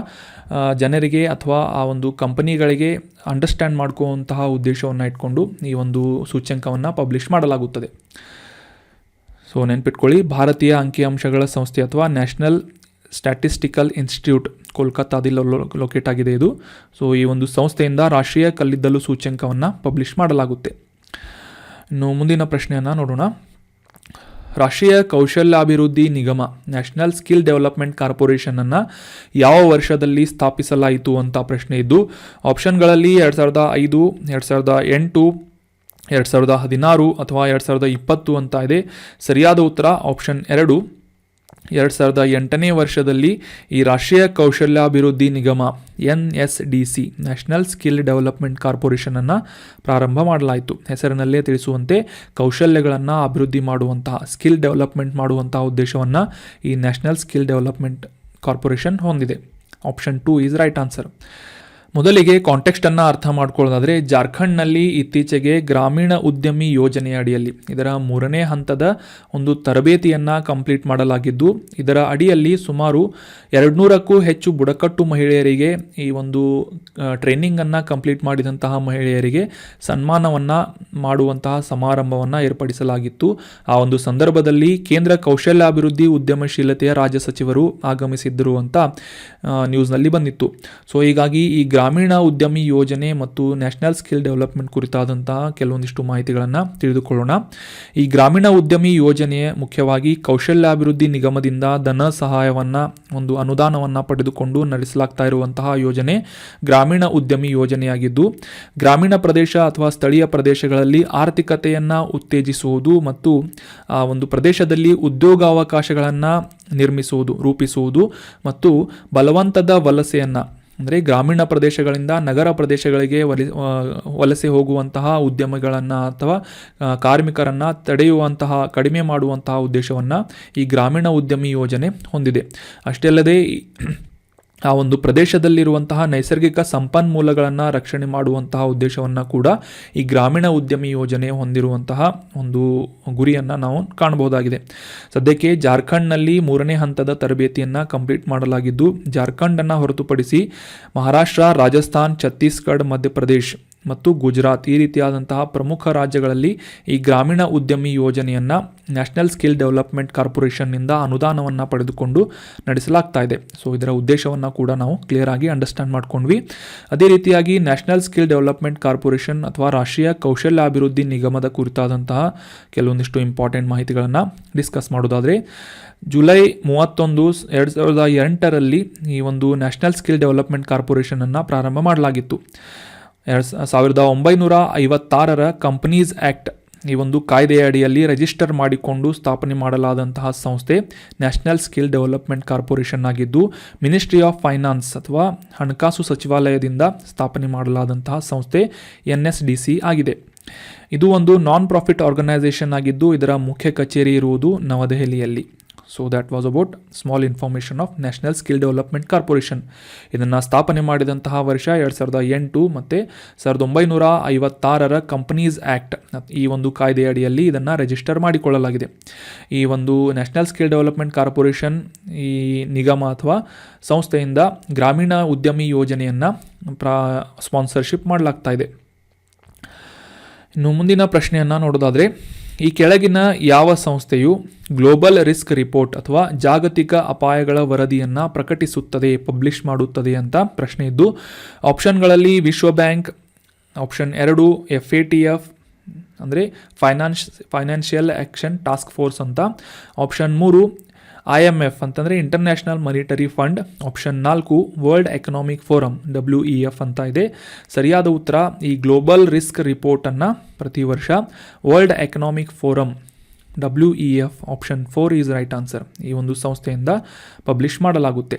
ಜನರಿಗೆ ಅಥವಾ ಆ ಒಂದು ಕಂಪನಿಗಳಿಗೆ ಅಂಡರ್ಸ್ಟ್ಯಾಂಡ್ ಮಾಡ್ಕೊಳ್ಳುವಂತಹ ಉದ್ದೇಶವನ್ನು ಇಟ್ಕೊಂಡು ಈ ಒಂದು ಸೂಚ್ಯಂಕವನ್ನು ಪಬ್ಲಿಷ್ ಮಾಡಲಾಗುತ್ತದೆ. ಸೊ ನೆನ್ಪಿಟ್ಕೊಳ್ಳಿ, ಭಾರತೀಯ ಅಂಕಿಅಂಶಗಳ ಸಂಸ್ಥೆ ಅಥವಾ ನ್ಯಾಷನಲ್ ಸ್ಟ್ಯಾಟಿಸ್ಟಿಕಲ್ ಇನ್ಸ್ಟಿಟ್ಯೂಟ್ ಕೋಲ್ಕತ್ತಾದಲ್ಲಿ ಲೊಕೇಟ್ ಆಗಿದೆ ಇದು. ಸೊ ಈ ಒಂದು ಸಂಸ್ಥೆಯಿಂದ ರಾಷ್ಟ್ರೀಯ ಕಲ್ಲಿದ್ದಲು ಸೂಚ್ಯಂಕವನ್ನು ಪಬ್ಲಿಷ್ ಮಾಡಲಾಗುತ್ತೆ. ಇನ್ನು ಮುಂದಿನ ಪ್ರಶ್ನೆಯನ್ನು ನೋಡೋಣ. ರಾಷ್ಟ್ರೀಯ ಕೌಶಲ್ಯಾಭಿವೃದ್ಧಿ ನಿಗಮ ನ್ಯಾಷನಲ್ ಸ್ಕಿಲ್ ಡೆವಲಪ್ಮೆಂಟ್ ಕಾರ್ಪೊರೇಷನನ್ನು ಯಾವ ವರ್ಷದಲ್ಲಿ ಸ್ಥಾಪಿಸಲಾಯಿತು ಅಂತ ಪ್ರಶ್ನೆ ಇದ್ದು, ಆಪ್ಷನ್ಗಳಲ್ಲಿ 2005, 2008, 2016 ಅಥವಾ 2020 ಅಂತ ಇದೆ. ಸರಿಯಾದ ಉತ್ತರ ಆಪ್ಷನ್ 2. 2008ನೇ ವರ್ಷದಲ್ಲಿ ಈ ರಾಷ್ಟ್ರೀಯ ಕೌಶಲ್ಯಾಭಿವೃದ್ಧಿ ನಿಗಮ NSDC ನ್ಯಾಷನಲ್ ಸ್ಕಿಲ್ ಡೆವಲಪ್ಮೆಂಟ್ ಕಾರ್ಪೊರೇಷನನ್ನು ಪ್ರಾರಂಭ ಮಾಡಲಾಯಿತು. ಹೆಸರಿನಲ್ಲೇ ತಿಳಿಸುವಂತೆ ಕೌಶಲ್ಯಗಳನ್ನು ಅಭಿವೃದ್ಧಿ ಮಾಡುವಂತಹ ಸ್ಕಿಲ್ ಡೆವಲಪ್ಮೆಂಟ್ ಮಾಡುವಂತಹ ಉದ್ದೇಶವನ್ನು ಈ ನ್ಯಾಷನಲ್ ಸ್ಕಿಲ್ ಡೆವಲಪ್ಮೆಂಟ್ ಕಾರ್ಪೊರೇಷನ್ ಹೊಂದಿದೆ. Option 2 is right answer. ಮೊದಲಿಗೆ ಕಾಂಟೆಕ್ಸ್ಟನ್ನು ಅರ್ಥ ಮಾಡ್ಕೊಳ್ಳೋದಾದರೆ, ಜಾರ್ಖಂಡ್ನಲ್ಲಿ ಇತ್ತೀಚೆಗೆ ಗ್ರಾಮೀಣ ಉದ್ಯಮಿ ಯೋಜನೆಯ ಅಡಿಯಲ್ಲಿ ಇದರ 3ನೇ ಹಂತದ ಒಂದು ತರಬೇತಿಯನ್ನು ಕಂಪ್ಲೀಟ್ ಮಾಡಲಾಗಿದ್ದು, ಇದರ ಅಡಿಯಲ್ಲಿ ಸುಮಾರು 200ಕ್ಕೂ ಹೆಚ್ಚು ಬುಡಕಟ್ಟು ಮಹಿಳೆಯರಿಗೆ ಈ ಒಂದು ಟ್ರೈನಿಂಗನ್ನು ಕಂಪ್ಲೀಟ್ ಮಾಡಿದಂತಹ ಮಹಿಳೆಯರಿಗೆ ಸನ್ಮಾನವನ್ನು ಮಾಡುವಂತಹ ಸಮಾರಂಭವನ್ನು ಏರ್ಪಡಿಸಲಾಗಿತ್ತು. ಆ ಒಂದು ಸಂದರ್ಭದಲ್ಲಿ ಕೇಂದ್ರ ಕೌಶಲ್ಯಾಭಿವೃದ್ಧಿ ಉದ್ಯಮಶೀಲತೆಯ ರಾಜ್ಯ ಸಚಿವರು ಆಗಮಿಸಿದ್ದರು ಅಂತ ನ್ಯೂಸ್ನಲ್ಲಿ ಬಂದಿತ್ತು. ಸೊ ಹೀಗಾಗಿ ಈ ಗ್ರಾಮೀಣ ಉದ್ಯಮಿ ಯೋಜನೆ ಮತ್ತು ನ್ಯಾಷನಲ್ ಸ್ಕಿಲ್ ಡೆವಲಪ್ಮೆಂಟ್ ಕುರಿತಾದಂತಹ ಕೆಲವೊಂದಿಷ್ಟು ಮಾಹಿತಿಗಳನ್ನು ತಿಳಿದುಕೊಳ್ಳೋಣ. ಈ ಗ್ರಾಮೀಣ ಉದ್ಯಮಿ ಯೋಜನೆ ಮುಖ್ಯವಾಗಿ ಕೌಶಲ್ಯಾಭಿವೃದ್ಧಿ ನಿಗಮದಿಂದ ಧನ ಸಹಾಯವನ್ನು, ಒಂದು ಅನುದಾನವನ್ನು ಪಡೆದುಕೊಂಡು ನಡೆಸಲಾಗ್ತಾ ಇರುವಂತಹ ಯೋಜನೆ ಗ್ರಾಮೀಣ ಉದ್ಯಮಿ ಯೋಜನೆಯಾಗಿದ್ದು, ಗ್ರಾಮೀಣ ಪ್ರದೇಶ ಅಥವಾ ಸ್ಥಳೀಯ ಪ್ರದೇಶಗಳಲ್ಲಿ ಆರ್ಥಿಕತೆಯನ್ನು ಉತ್ತೇಜಿಸುವುದು ಮತ್ತು ಆ ಒಂದು ಪ್ರದೇಶದಲ್ಲಿ ಉದ್ಯೋಗಾವಕಾಶಗಳನ್ನು ರೂಪಿಸುವುದು ಮತ್ತು ಬಲವಂತದ ವಲಸೆಯನ್ನು, ಅಂದರೆ ಗ್ರಾಮೀಣ ಪ್ರದೇಶಗಳಿಂದ ನಗರ ಪ್ರದೇಶಗಳಿಗೆ ವಲಸೆ ಹೋಗುವಂತಹ ಉದ್ಯಮಗಳನ್ನು ಅಥವಾ ಕಾರ್ಮಿಕರನ್ನು ಕಡಿಮೆ ಮಾಡುವಂತಹ ಉದ್ದೇಶವನ್ನು ಈ ಗ್ರಾಮೀಣ ಉದ್ಯಮಿ ಯೋಜನೆ ಹೊಂದಿದೆ. ಅಷ್ಟೇ ಅಲ್ಲದೆ ಆ ಒಂದು ಪ್ರದೇಶದಲ್ಲಿರುವಂತಹ ನೈಸರ್ಗಿಕ ಸಂಪನ್ಮೂಲಗಳನ್ನು ರಕ್ಷಣೆ ಮಾಡುವಂತಹ ಉದ್ದೇಶವನ್ನು ಕೂಡ ಈ ಗ್ರಾಮೀಣ ಉದ್ಯಮಿ ಯೋಜನೆ ಹೊಂದಿರುವಂತಹ ಒಂದು ಗುರಿಯನ್ನು ನಾವು ಕಾಣಬಹುದಾಗಿದೆ. ಸದ್ಯಕ್ಕೆ ಜಾರ್ಖಂಡ್ನಲ್ಲಿ 3ನೇ ಹಂತದ ತರಬೇತಿಯನ್ನು ಕಂಪ್ಲೀಟ್ ಮಾಡಲಾಗಿದ್ದು, ಜಾರ್ಖಂಡನ್ನು ಹೊರತುಪಡಿಸಿ ಮಹಾರಾಷ್ಟ್ರ, ರಾಜಸ್ಥಾನ್, ಛತ್ತೀಸ್ಗಢ, ಮಧ್ಯಪ್ರದೇಶ್ ಮತ್ತು ಗುಜರಾತ್ ಈ ರೀತಿಯಾದಂತಹ ಪ್ರಮುಖ ರಾಜ್ಯಗಳಲ್ಲಿ ಈ ಗ್ರಾಮೀಣ ಉದ್ಯಮಿ ಯೋಜನೆಯನ್ನು ನ್ಯಾಷನಲ್ ಸ್ಕಿಲ್ ಡೆವಲಪ್ಮೆಂಟ್ ಕಾರ್ಪೊರೇಷನ್ನಿಂದ ಅನುದಾನವನ್ನು ಪಡೆದುಕೊಂಡು ನಡೆಸಲಾಗ್ತಾ ಇದೆ. ಸೊ ಇದರ ಉದ್ದೇಶವನ್ನು ಕೂಡ ನಾವು ಕ್ಲಿಯರ್ ಆಗಿ ಅಂಡರ್ಸ್ಟ್ಯಾಂಡ್ ಮಾಡ್ಕೊಂಡ್ವಿ. ಅದೇ ರೀತಿಯಾಗಿ ನ್ಯಾಷನಲ್ ಸ್ಕಿಲ್ ಡೆವಲಪ್ಮೆಂಟ್ ಕಾರ್ಪೊರೇಷನ್ ಅಥವಾ ರಾಷ್ಟ್ರೀಯ ಕೌಶಲ್ಯಾಭಿವೃದ್ಧಿ ನಿಗಮದ ಕುರಿತಾದಂತಹ ಕೆಲವೊಂದಿಷ್ಟು ಇಂಪಾರ್ಟೆಂಟ್ ಮಾಹಿತಿಗಳನ್ನು ಡಿಸ್ಕಸ್ ಮಾಡೋದಾದರೆ, ಜುಲೈ 31, 2008ರಲ್ಲಿ ಈ ಒಂದು ನ್ಯಾಷನಲ್ ಸ್ಕಿಲ್ ಡೆವಲಪ್ಮೆಂಟ್ ಕಾರ್ಪೊರೇಷನನ್ನು ಪ್ರಾರಂಭ ಮಾಡಲಾಗಿತ್ತು. 1956ರ ಕಂಪನೀಸ್ ಆ್ಯಕ್ಟ್ ಈ ಒಂದು ಕಾಯ್ದೆಯ ಅಡಿಯಲ್ಲಿ ರಿಜಿಸ್ಟರ್ ಮಾಡಿಕೊಂಡು ಸ್ಥಾಪನೆ ಮಾಡಲಾದಂತಹ ಸಂಸ್ಥೆ ನ್ಯಾಷನಲ್ ಸ್ಕಿಲ್ ಡೆವಲಪ್ಮೆಂಟ್ ಕಾರ್ಪೊರೇಷನ್ ಆಗಿದ್ದು, ಮಿನಿಸ್ಟ್ರಿ ಆಫ್ ಫೈನಾನ್ಸ್ ಅಥವಾ ಹಣಕಾಸು ಸಚಿವಾಲಯದಿಂದ ಸ್ಥಾಪನೆ ಮಾಡಲಾದಂತಹ ಸಂಸ್ಥೆ NSDC ಆಗಿದೆ. ಇದು ಒಂದು ನಾನ್ ಪ್ರಾಫಿಟ್ ಆರ್ಗನೈಸೇಷನ್ ಆಗಿದ್ದು, ಇದರ ಮುಖ್ಯ ಕಚೇರಿ ಇರುವುದು ನವದೆಹಲಿಯಲ್ಲಿ. So that was about small information of national skill development corporation. ಇದನ್ನು ಸ್ಥಾಪನೆ ಮಾಡಿದಂತಹ ವರ್ಷ 2008 ಮತ್ತು 1956ರ ಕಂಪನೀಸ್ ಆ್ಯಕ್ಟ್ ಈ ಒಂದು ಕಾಯ್ದೆಯ ಅಡಿಯಲ್ಲಿ ಇದನ್ನು ರಿಜಿಸ್ಟರ್ ಮಾಡಿಕೊಳ್ಳಲಾಗಿದೆ. ಈ ಒಂದು ನ್ಯಾಷನಲ್ ಸ್ಕಿಲ್ ಡೆವಲಪ್ಮೆಂಟ್ ಕಾರ್ಪೊರೇಷನ್ ಈ ನಿಗಮ ಅಥವಾ ಸಂಸ್ಥೆಯಿಂದ ಗ್ರಾಮೀಣ ಉದ್ಯಮಿ ಯೋಜನೆಯನ್ನು ಸ್ಪಾನ್ಸರ್ಶಿಪ್ ಮಾಡಲಾಗ್ತಾ ಇದೆ. ಇನ್ನು ಮುಂದಿನ ಪ್ರಶ್ನೆಯನ್ನು ನೋಡೋದಾದರೆ, ಈ ಕೆಳಗಿನ ಯಾವ ಸಂಸ್ಥೆಯು ಗ್ಲೋಬಲ್ ರಿಸ್ಕ್ ರಿಪೋರ್ಟ್ ಅಥವಾ ಜಾಗತಿಕ ಅಪಾಯಗಳ ವರದಿಯನ್ನು ಪ್ರಕಟಿಸುತ್ತದೆ, ಪಬ್ಲಿಷ್ ಮಾಡುತ್ತದೆ ಅಂತ ಪ್ರಶ್ನೆ ಇದ್ದು, ಆಪ್ಷನ್ಗಳಲ್ಲಿ ವಿಶ್ವ ಬ್ಯಾಂಕ್, ಆಪ್ಷನ್ 2 FATF ಅಂದರೆ ಫೈನಾನ್ಷಿಯಲ್ ಆ್ಯಕ್ಷನ್ ಟಾಸ್ಕ್ ಫೋರ್ಸ್ ಅಂತ, ಆಪ್ಷನ್ 3 IMF ಅಂತಂದರೆ international monetary fund, option 4 world economic forum WEF ಅಂತ ಇದೆ. ಸರಿಯಾದ ಉತ್ತರ ಈ ಗ್ಲೋಬಲ್ ರಿಸ್ಕ್ ರಿಪೋರ್ಟನ್ನು ಪ್ರತಿ ವರ್ಷ world economic forum WEF option 4 is right answer ಈ ಒಂದು ಸಂಸ್ಥೆಯಿಂದ ಪಬ್ಲಿಷ್ ಮಾಡಲಾಗುತ್ತೆ.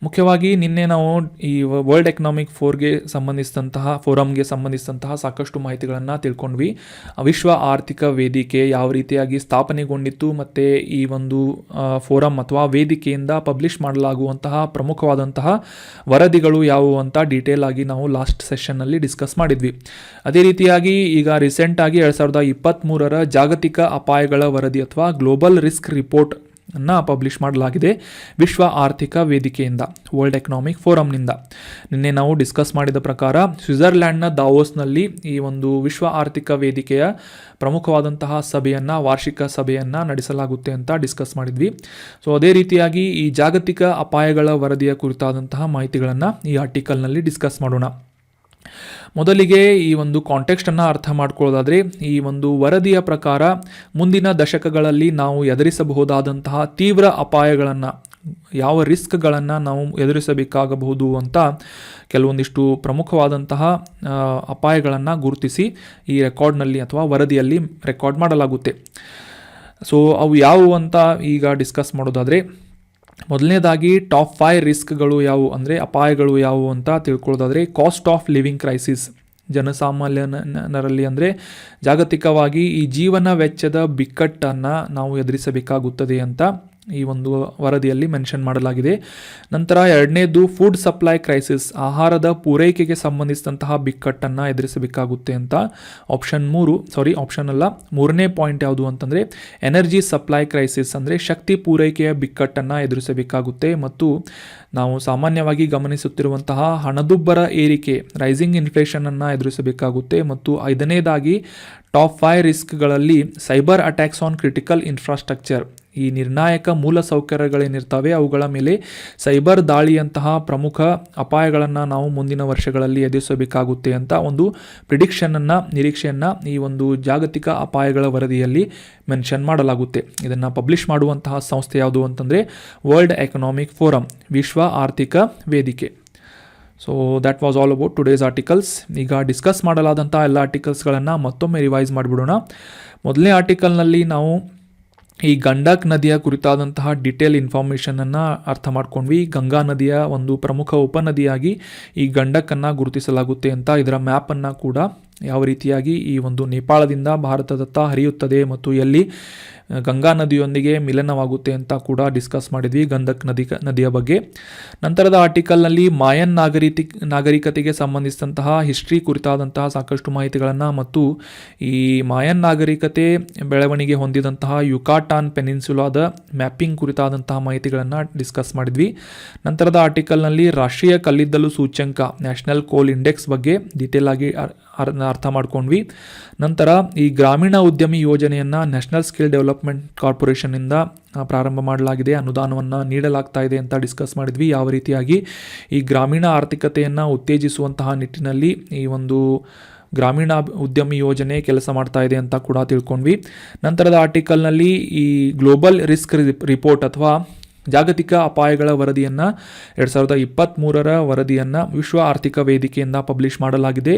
ಮುಖ್ಯವಾಗಿ ನಿನ್ನೆ ನಾವು ಈ ವರ್ಲ್ಡ್ ಎಕನಾಮಿಕ್ ಫೋರಮ್ಗೆ ಸಂಬಂಧಿಸಿದಂತಹ ಸಾಕಷ್ಟು ಮಾಹಿತಿಗಳನ್ನು ತಿಳ್ಕೊಂಡ್ವಿ. ವಿಶ್ವ ಆರ್ಥಿಕ ವೇದಿಕೆ ಯಾವ ರೀತಿಯಾಗಿ ಸ್ಥಾಪನೆಗೊಂಡಿತ್ತು ಮತ್ತು ಈ ಒಂದು ಫೋರಮ್ ಅಥವಾ ವೇದಿಕೆಯಿಂದ ಪಬ್ಲಿಷ್ ಮಾಡಲಾಗುವಂತಹ ಪ್ರಮುಖವಾದಂತಹ ವರದಿಗಳು ಯಾವುವು ಅಂತ ಡೀಟೇಲ್ ಆಗಿ ನಾವು ಲಾಸ್ಟ್ ಸೆಷನ್ನಲ್ಲಿ ಡಿಸ್ಕಸ್ ಮಾಡಿದ್ವಿ. ಅದೇ ರೀತಿಯಾಗಿ ಈಗ ರೀಸೆಂಟಾಗಿ 2023ರ ಜಾಗತಿಕ ಅಪಾಯಗಳ ವರದಿ ಅಥವಾ ಗ್ಲೋಬಲ್ ರಿಸ್ಕ್ ರಿಪೋರ್ಟ್ ಪಬ್ಲಿಷ್ ಮಾಡಲಾಗಿದೆ ವಿಶ್ವ ಆರ್ಥಿಕ ವೇದಿಕೆಯಿಂದ, ವರ್ಲ್ಡ್ ಎಕನಾಮಿಕ್ ಫೋರಮ್ನಿಂದ. ನಿನ್ನೆ ನಾವು ಡಿಸ್ಕಸ್ ಮಾಡಿದ ಪ್ರಕಾರ ಸ್ವಿಟ್ಜರ್ಲ್ಯಾಂಡ್ನ ದಾವೋಸ್ನಲ್ಲಿ ಈ ಒಂದು ವಿಶ್ವ ಆರ್ಥಿಕ ವೇದಿಕೆಯ ಪ್ರಮುಖವಾದಂತಹ ವಾರ್ಷಿಕ ಸಭೆಯನ್ನು ನಡೆಸಲಾಗುತ್ತೆ ಅಂತ ಡಿಸ್ಕಸ್ ಮಾಡಿದ್ವಿ. ಸೊ ಅದೇ ರೀತಿಯಾಗಿ ಈ ಜಾಗತಿಕ ಅಪಾಯಗಳ ವರದಿಯ ಕುರಿತಾದಂತಹ ಮಾಹಿತಿಗಳನ್ನು ಈ ಆರ್ಟಿಕಲ್ನಲ್ಲಿ ಡಿಸ್ಕಸ್ ಮಾಡೋಣ. ಮೊದಲಿಗೆ ಈ ಒಂದು ಕಾಂಟೆಕ್ಸ್ಟನ್ನು ಅರ್ಥ ಮಾಡ್ಕೊಳ್ಳೋದಾದರೆ, ಈ ಒಂದು ವರದಿಯ ಪ್ರಕಾರ ಮುಂದಿನ ದಶಕಗಳಲ್ಲಿ ನಾವು ಎದುರಿಸಬಹುದಾದಂತಹ ತೀವ್ರ ಅಪಾಯಗಳನ್ನು, ಯಾವ ರಿಸ್ಕ್ಗಳನ್ನು ನಾವು ಎದುರಿಸಬೇಕಾಗಬಹುದು ಅಂತ ಕೆಲವೊಂದಿಷ್ಟು ಪ್ರಮುಖವಾದಂತಹ ಅಪಾಯಗಳನ್ನು ಗುರುತಿಸಿ ಈ ರೆಕಾರ್ಡ್ನಲ್ಲಿ ಅಥವಾ ವರದಿಯಲ್ಲಿ ರೆಕಾರ್ಡ್ ಮಾಡಲಾಗುತ್ತೆ. ಸೊ ಅವು ಯಾವುವು ಅಂತ ಈಗ ಡಿಸ್ಕಸ್ ಮಾಡೋದಾದರೆ, ಮೊದಲನೇದಾಗಿ ಟಾಪ್ 5 ರಿಸ್ಕ್ಗಳು ಯಾವುವು ಅಂದರೆ ಅಪಾಯಗಳು ಯಾವುವು ಅಂತ ತಿಳ್ಕೊಳ್ಳೋದಾದರೆ, ಕಾಸ್ಟ್ ಆಫ್ ಲಿವಿಂಗ್ ಕ್ರೈಸಿಸ್, ಜನಸಾಮಾನ್ಯರಲ್ಲಿ ಅಂದರೆ ಜಾಗತಿಕವಾಗಿ ಈ ಜೀವನ ವೆಚ್ಚದ ಬಿಕ್ಕಟ್ಟನ್ನು ನಾವು ಎದುರಿಸಬೇಕಾಗುತ್ತದೆ ಅಂತ ಈ ಒಂದು ವರದಿಯಲ್ಲಿ ಮೆನ್ಷನ್ ಮಾಡಲಾಗಿದೆ. ನಂತರ ಎರಡನೇದು ಫುಡ್ ಸಪ್ಲೈ ಕ್ರೈಸಿಸ್, ಆಹಾರದ ಪೂರೈಕೆಗೆ ಸಂಬಂಧಿಸಿದಂತಹ ಬಿಕ್ಕಟ್ಟನ್ನು ಎದುರಿಸಬೇಕಾಗುತ್ತೆ ಅಂತ. ಮೂರನೇ ಪಾಯಿಂಟ್ ಯಾವುದು ಅಂತಂದರೆ ಎನರ್ಜಿ ಸಪ್ಲೈ ಕ್ರೈಸಿಸ್, ಅಂದರೆ ಶಕ್ತಿ ಪೂರೈಕೆಯ ಬಿಕ್ಕಟ್ಟನ್ನು ಎದುರಿಸಬೇಕಾಗುತ್ತೆ ಮತ್ತು ನಾವು ಸಾಮಾನ್ಯವಾಗಿ ಗಮನಿಸುತ್ತಿರುವಂತಹ ಹಣದುಬ್ಬರ ಏರಿಕೆ, ರೈಸಿಂಗ್ ಇನ್ಫ್ಲೇಷನನ್ನು ಎದುರಿಸಬೇಕಾಗುತ್ತೆ. ಮತ್ತು ಐದನೇದಾಗಿ ಟಾಪ್ 5 ರಿಸ್ಕ್ಗಳಲ್ಲಿ cyber attacks on critical infrastructure, ಈ ನಿರ್ಣಾಯಕ ಮೂಲಸೌಕರ್ಯಗಳೇನಿರ್ತವೆ ಅವುಗಳ ಮೇಲೆ ಸೈಬರ್ ದಾಳಿಯಂತಹ ಪ್ರಮುಖ ಅಪಾಯಗಳನ್ನು ನಾವು ಮುಂದಿನ ವರ್ಷಗಳಲ್ಲಿ ಎದುರಿಸಬೇಕಾಗುತ್ತೆ ಅಂತ ಒಂದು ಪ್ರಿಡಿಕ್ಷನನ್ನು ನಿರೀಕ್ಷೆಯನ್ನು ಈ ಒಂದು ಜಾಗತಿಕ ಅಪಾಯಗಳ ವರದಿಯಲ್ಲಿ ಮೆನ್ಷನ್ ಮಾಡಲಾಗುತ್ತೆ. ಇದನ್ನು ಪಬ್ಲಿಷ್ ಮಾಡುವಂತಹ ಸಂಸ್ಥೆ ಯಾವುದು ಅಂತಂದರೆ ವರ್ಲ್ಡ್ ಎಕನಾಮಿಕ್ ಫೋರಮ್, ವಿಶ್ವ ಆರ್ಥಿಕ ವೇದಿಕೆ. So that was all about today's articles. ಈಗ ಡಿಸ್ಕಸ್ ಮಾಡಲಾದಂಥ ಎಲ್ಲ ಆರ್ಟಿಕಲ್ಸ್ಗಳನ್ನು ಮತ್ತೊಮ್ಮೆ ರಿವೈಸ್ ಮಾಡಿಬಿಡೋಣ. ಮೊದಲನೇ ಆರ್ಟಿಕಲ್ನಲ್ಲಿ ನಾವು ಈ ಗಂಡಕ್ ನದಿಯ ಕುರಿತಾದಂತಹ ಡಿಟೇಲ್ ಇನ್ಫಾರ್ಮೇಷನನ್ನು ಅರ್ಥ ಮಾಡ್ಕೊಂಡ್ವಿ. ಗಂಗಾ ನದಿಯ ಒಂದು ಪ್ರಮುಖ ಉಪನದಿಯಾಗಿ ಈ ಗಂಡಕನ್ನು ಗುರುತಿಸಲಾಗುತ್ತೆ ಅಂತ, ಇದರ ಮ್ಯಾಪನ್ನು ಕೂಡ ಯಾವ ರೀತಿಯಾಗಿ ಈ ಒಂದು ನೇಪಾಳದಿಂದ ಭಾರತದತ್ತ ಹರಿಯುತ್ತದೆ ಮತ್ತು ಎಲ್ಲಿ ಗಂಗಾ ನದಿಯೊಂದಿಗೆ ಮಿಲನವಾಗುತ್ತೆ ಅಂತ ಕೂಡ ಡಿಸ್ಕಸ್ ಮಾಡಿದ್ವಿ ಗಂಡಕ್ ನದಿಯ ಬಗ್ಗೆ. ನಂತರದ ಆರ್ಟಿಕಲ್ನಲ್ಲಿ ಮಾಯನ್ ನಾಗರಿಕತೆಗೆ ಸಂಬಂಧಿಸಿದಂತಹ ಹಿಸ್ಟ್ರಿ ಕುರಿತಾದಂತಹ ಸಾಕಷ್ಟು ಮಾಹಿತಿಗಳನ್ನು ಮತ್ತು ಈ ಮಾಯನ್ ನಾಗರಿಕತೆ ಬೆಳವಣಿಗೆ ಹೊಂದಿದಂತಹ ಯುಕಾಟಾನ್ ಪೆನಿನ್ಸುಲಾದ ಮ್ಯಾಪಿಂಗ್ ಕುರಿತಾದಂತಹ ಮಾಹಿತಿಗಳನ್ನು ಡಿಸ್ಕಸ್ ಮಾಡಿದ್ವಿ. ನಂತರದ ಆರ್ಟಿಕಲ್ನಲ್ಲಿ ರಾಷ್ಟ್ರೀಯ ಕಲ್ಲಿದ್ದಲು ಸೂಚ್ಯಂಕ ನ್ಯಾಷನಲ್ ಕೋಲ್ ಇಂಡೆಕ್ಸ್ ಬಗ್ಗೆ ಡೀಟೇಲ್ ಆಗಿ ಅರ್ಥ ಮಾಡ್ಕೊಂಡ್ವಿ. ನಂತರ ಈ ಗ್ರಾಮೀಣ ಉದ್ಯಮಿ ಯೋಜನೆಯನ್ನು ನ್ಯಾಷನಲ್ ಸ್ಕಿಲ್ ಡೆವಲಪ್ಮೆಂಟ್ ಕಾರ್ಪೊರೇಷನ್ನಿಂದ ಪ್ರಾರಂಭ ಮಾಡಲಾಗಿದೆ, ಅನುದಾನವನ್ನು ನೀಡಲಾಗ್ತಾ ಇದೆ ಅಂತ ಡಿಸ್ಕಸ್ ಮಾಡಿದ್ವಿ. ಯಾವ ರೀತಿಯಾಗಿ ಈ ಗ್ರಾಮೀಣ ಆರ್ಥಿಕತೆಯನ್ನು ಉತ್ತೇಜಿಸುವಂತಹ ನಿಟ್ಟಿನಲ್ಲಿ ಈ ಒಂದು ಗ್ರಾಮೀಣ ಉದ್ಯಮಿ ಯೋಜನೆ ಕೆಲಸ ಮಾಡ್ತಾ ಇದೆ ಅಂತ ಕೂಡ ತಿಳ್ಕೊಂಡ್ವಿ. ನಂತರದ ಆರ್ಟಿಕಲ್ನಲ್ಲಿ ಈ ಗ್ಲೋಬಲ್ ರಿಸ್ಕ್ ರಿಪೋರ್ಟ್ ಅಥವಾ ಜಾಗತಿಕ ಅಪಾಯಗಳ ವರದಿಯನ್ನು 2023 ವರದಿಯನ್ನು ವಿಶ್ವ ಆರ್ಥಿಕ ವೇದಿಕೆಯಿಂದ ಪಬ್ಲಿಷ್ ಮಾಡಲಾಗಿದೆ.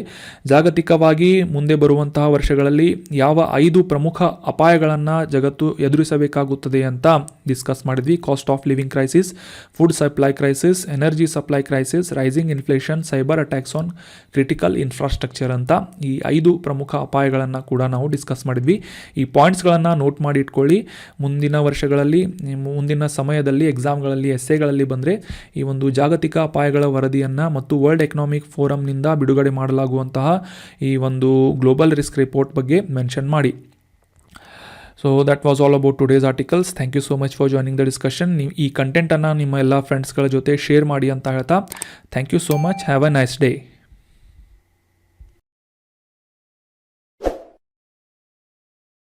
ಜಾಗತಿಕವಾಗಿ ಮುಂದೆ ಬರುವಂತಹ ವರ್ಷಗಳಲ್ಲಿ ಯಾವ 5 ಪ್ರಮುಖ ಅಪಾಯಗಳನ್ನು ಜಗತ್ತು ಎದುರಿಸಬೇಕಾಗುತ್ತದೆ ಅಂತ ಡಿಸ್ಕಸ್ ಮಾಡಿದ್ವಿ. Cost of living crisis, food supply crisis, energy supply crisis, rising inflation, cyber attacks on critical infrastructure ಅಂತ ಈ 5 ಪ್ರಮುಖ ಅಪಾಯಗಳನ್ನು ಕೂಡ ನಾವು ಡಿಸ್ಕಸ್ ಮಾಡಿದ್ವಿ. ಈ ಪಾಯಿಂಟ್ಸ್ಗಳನ್ನು ನೋಟ್ ಮಾಡಿ ಇಟ್ಕೊಳ್ಳಿ. ಮುಂದಿನ ವರ್ಷಗಳಲ್ಲಿ ಮುಂದಿನ ಸಮಯದಲ್ಲಿ ಎಕ್ಸಾಮ್ಗಳಲ್ಲಿ ಎಸ್ಸೆಗಳಲ್ಲಿ ಬಂದರೆ ಈ ಒಂದು ಜಾಗತಿಕ ಅಪಾಯಗಳ ವರದಿಯನ್ನು ಮತ್ತು ವರ್ಲ್ಡ್ ಎಕನಾಮಿಕ್ ಫೋರಮ್ನಿಂದ ಬಿಡುಗಡೆ ಮಾಡಲಾಗುವಂತಹ ಈ ಒಂದು ಗ್ಲೋಬಲ್ ರಿಸ್ಕ್ ರಿಪೋರ್ಟ್ ಬಗ್ಗೆ ಮೆನ್ಷನ್ ಮಾಡಿ. So that was all about today's articles. Thank you so much for joining the discussion. ಈ ಕಂಟೆಂಟನ್ನು ನಿಮ್ಮ ಎಲ್ಲ ಫ್ರೆಂಡ್ಸ್ಗಳ ಜೊತೆ ಶೇರ್ ಮಾಡಿ ಅಂತ ಹೇಳ್ತಾ thank you so much. Have a nice day.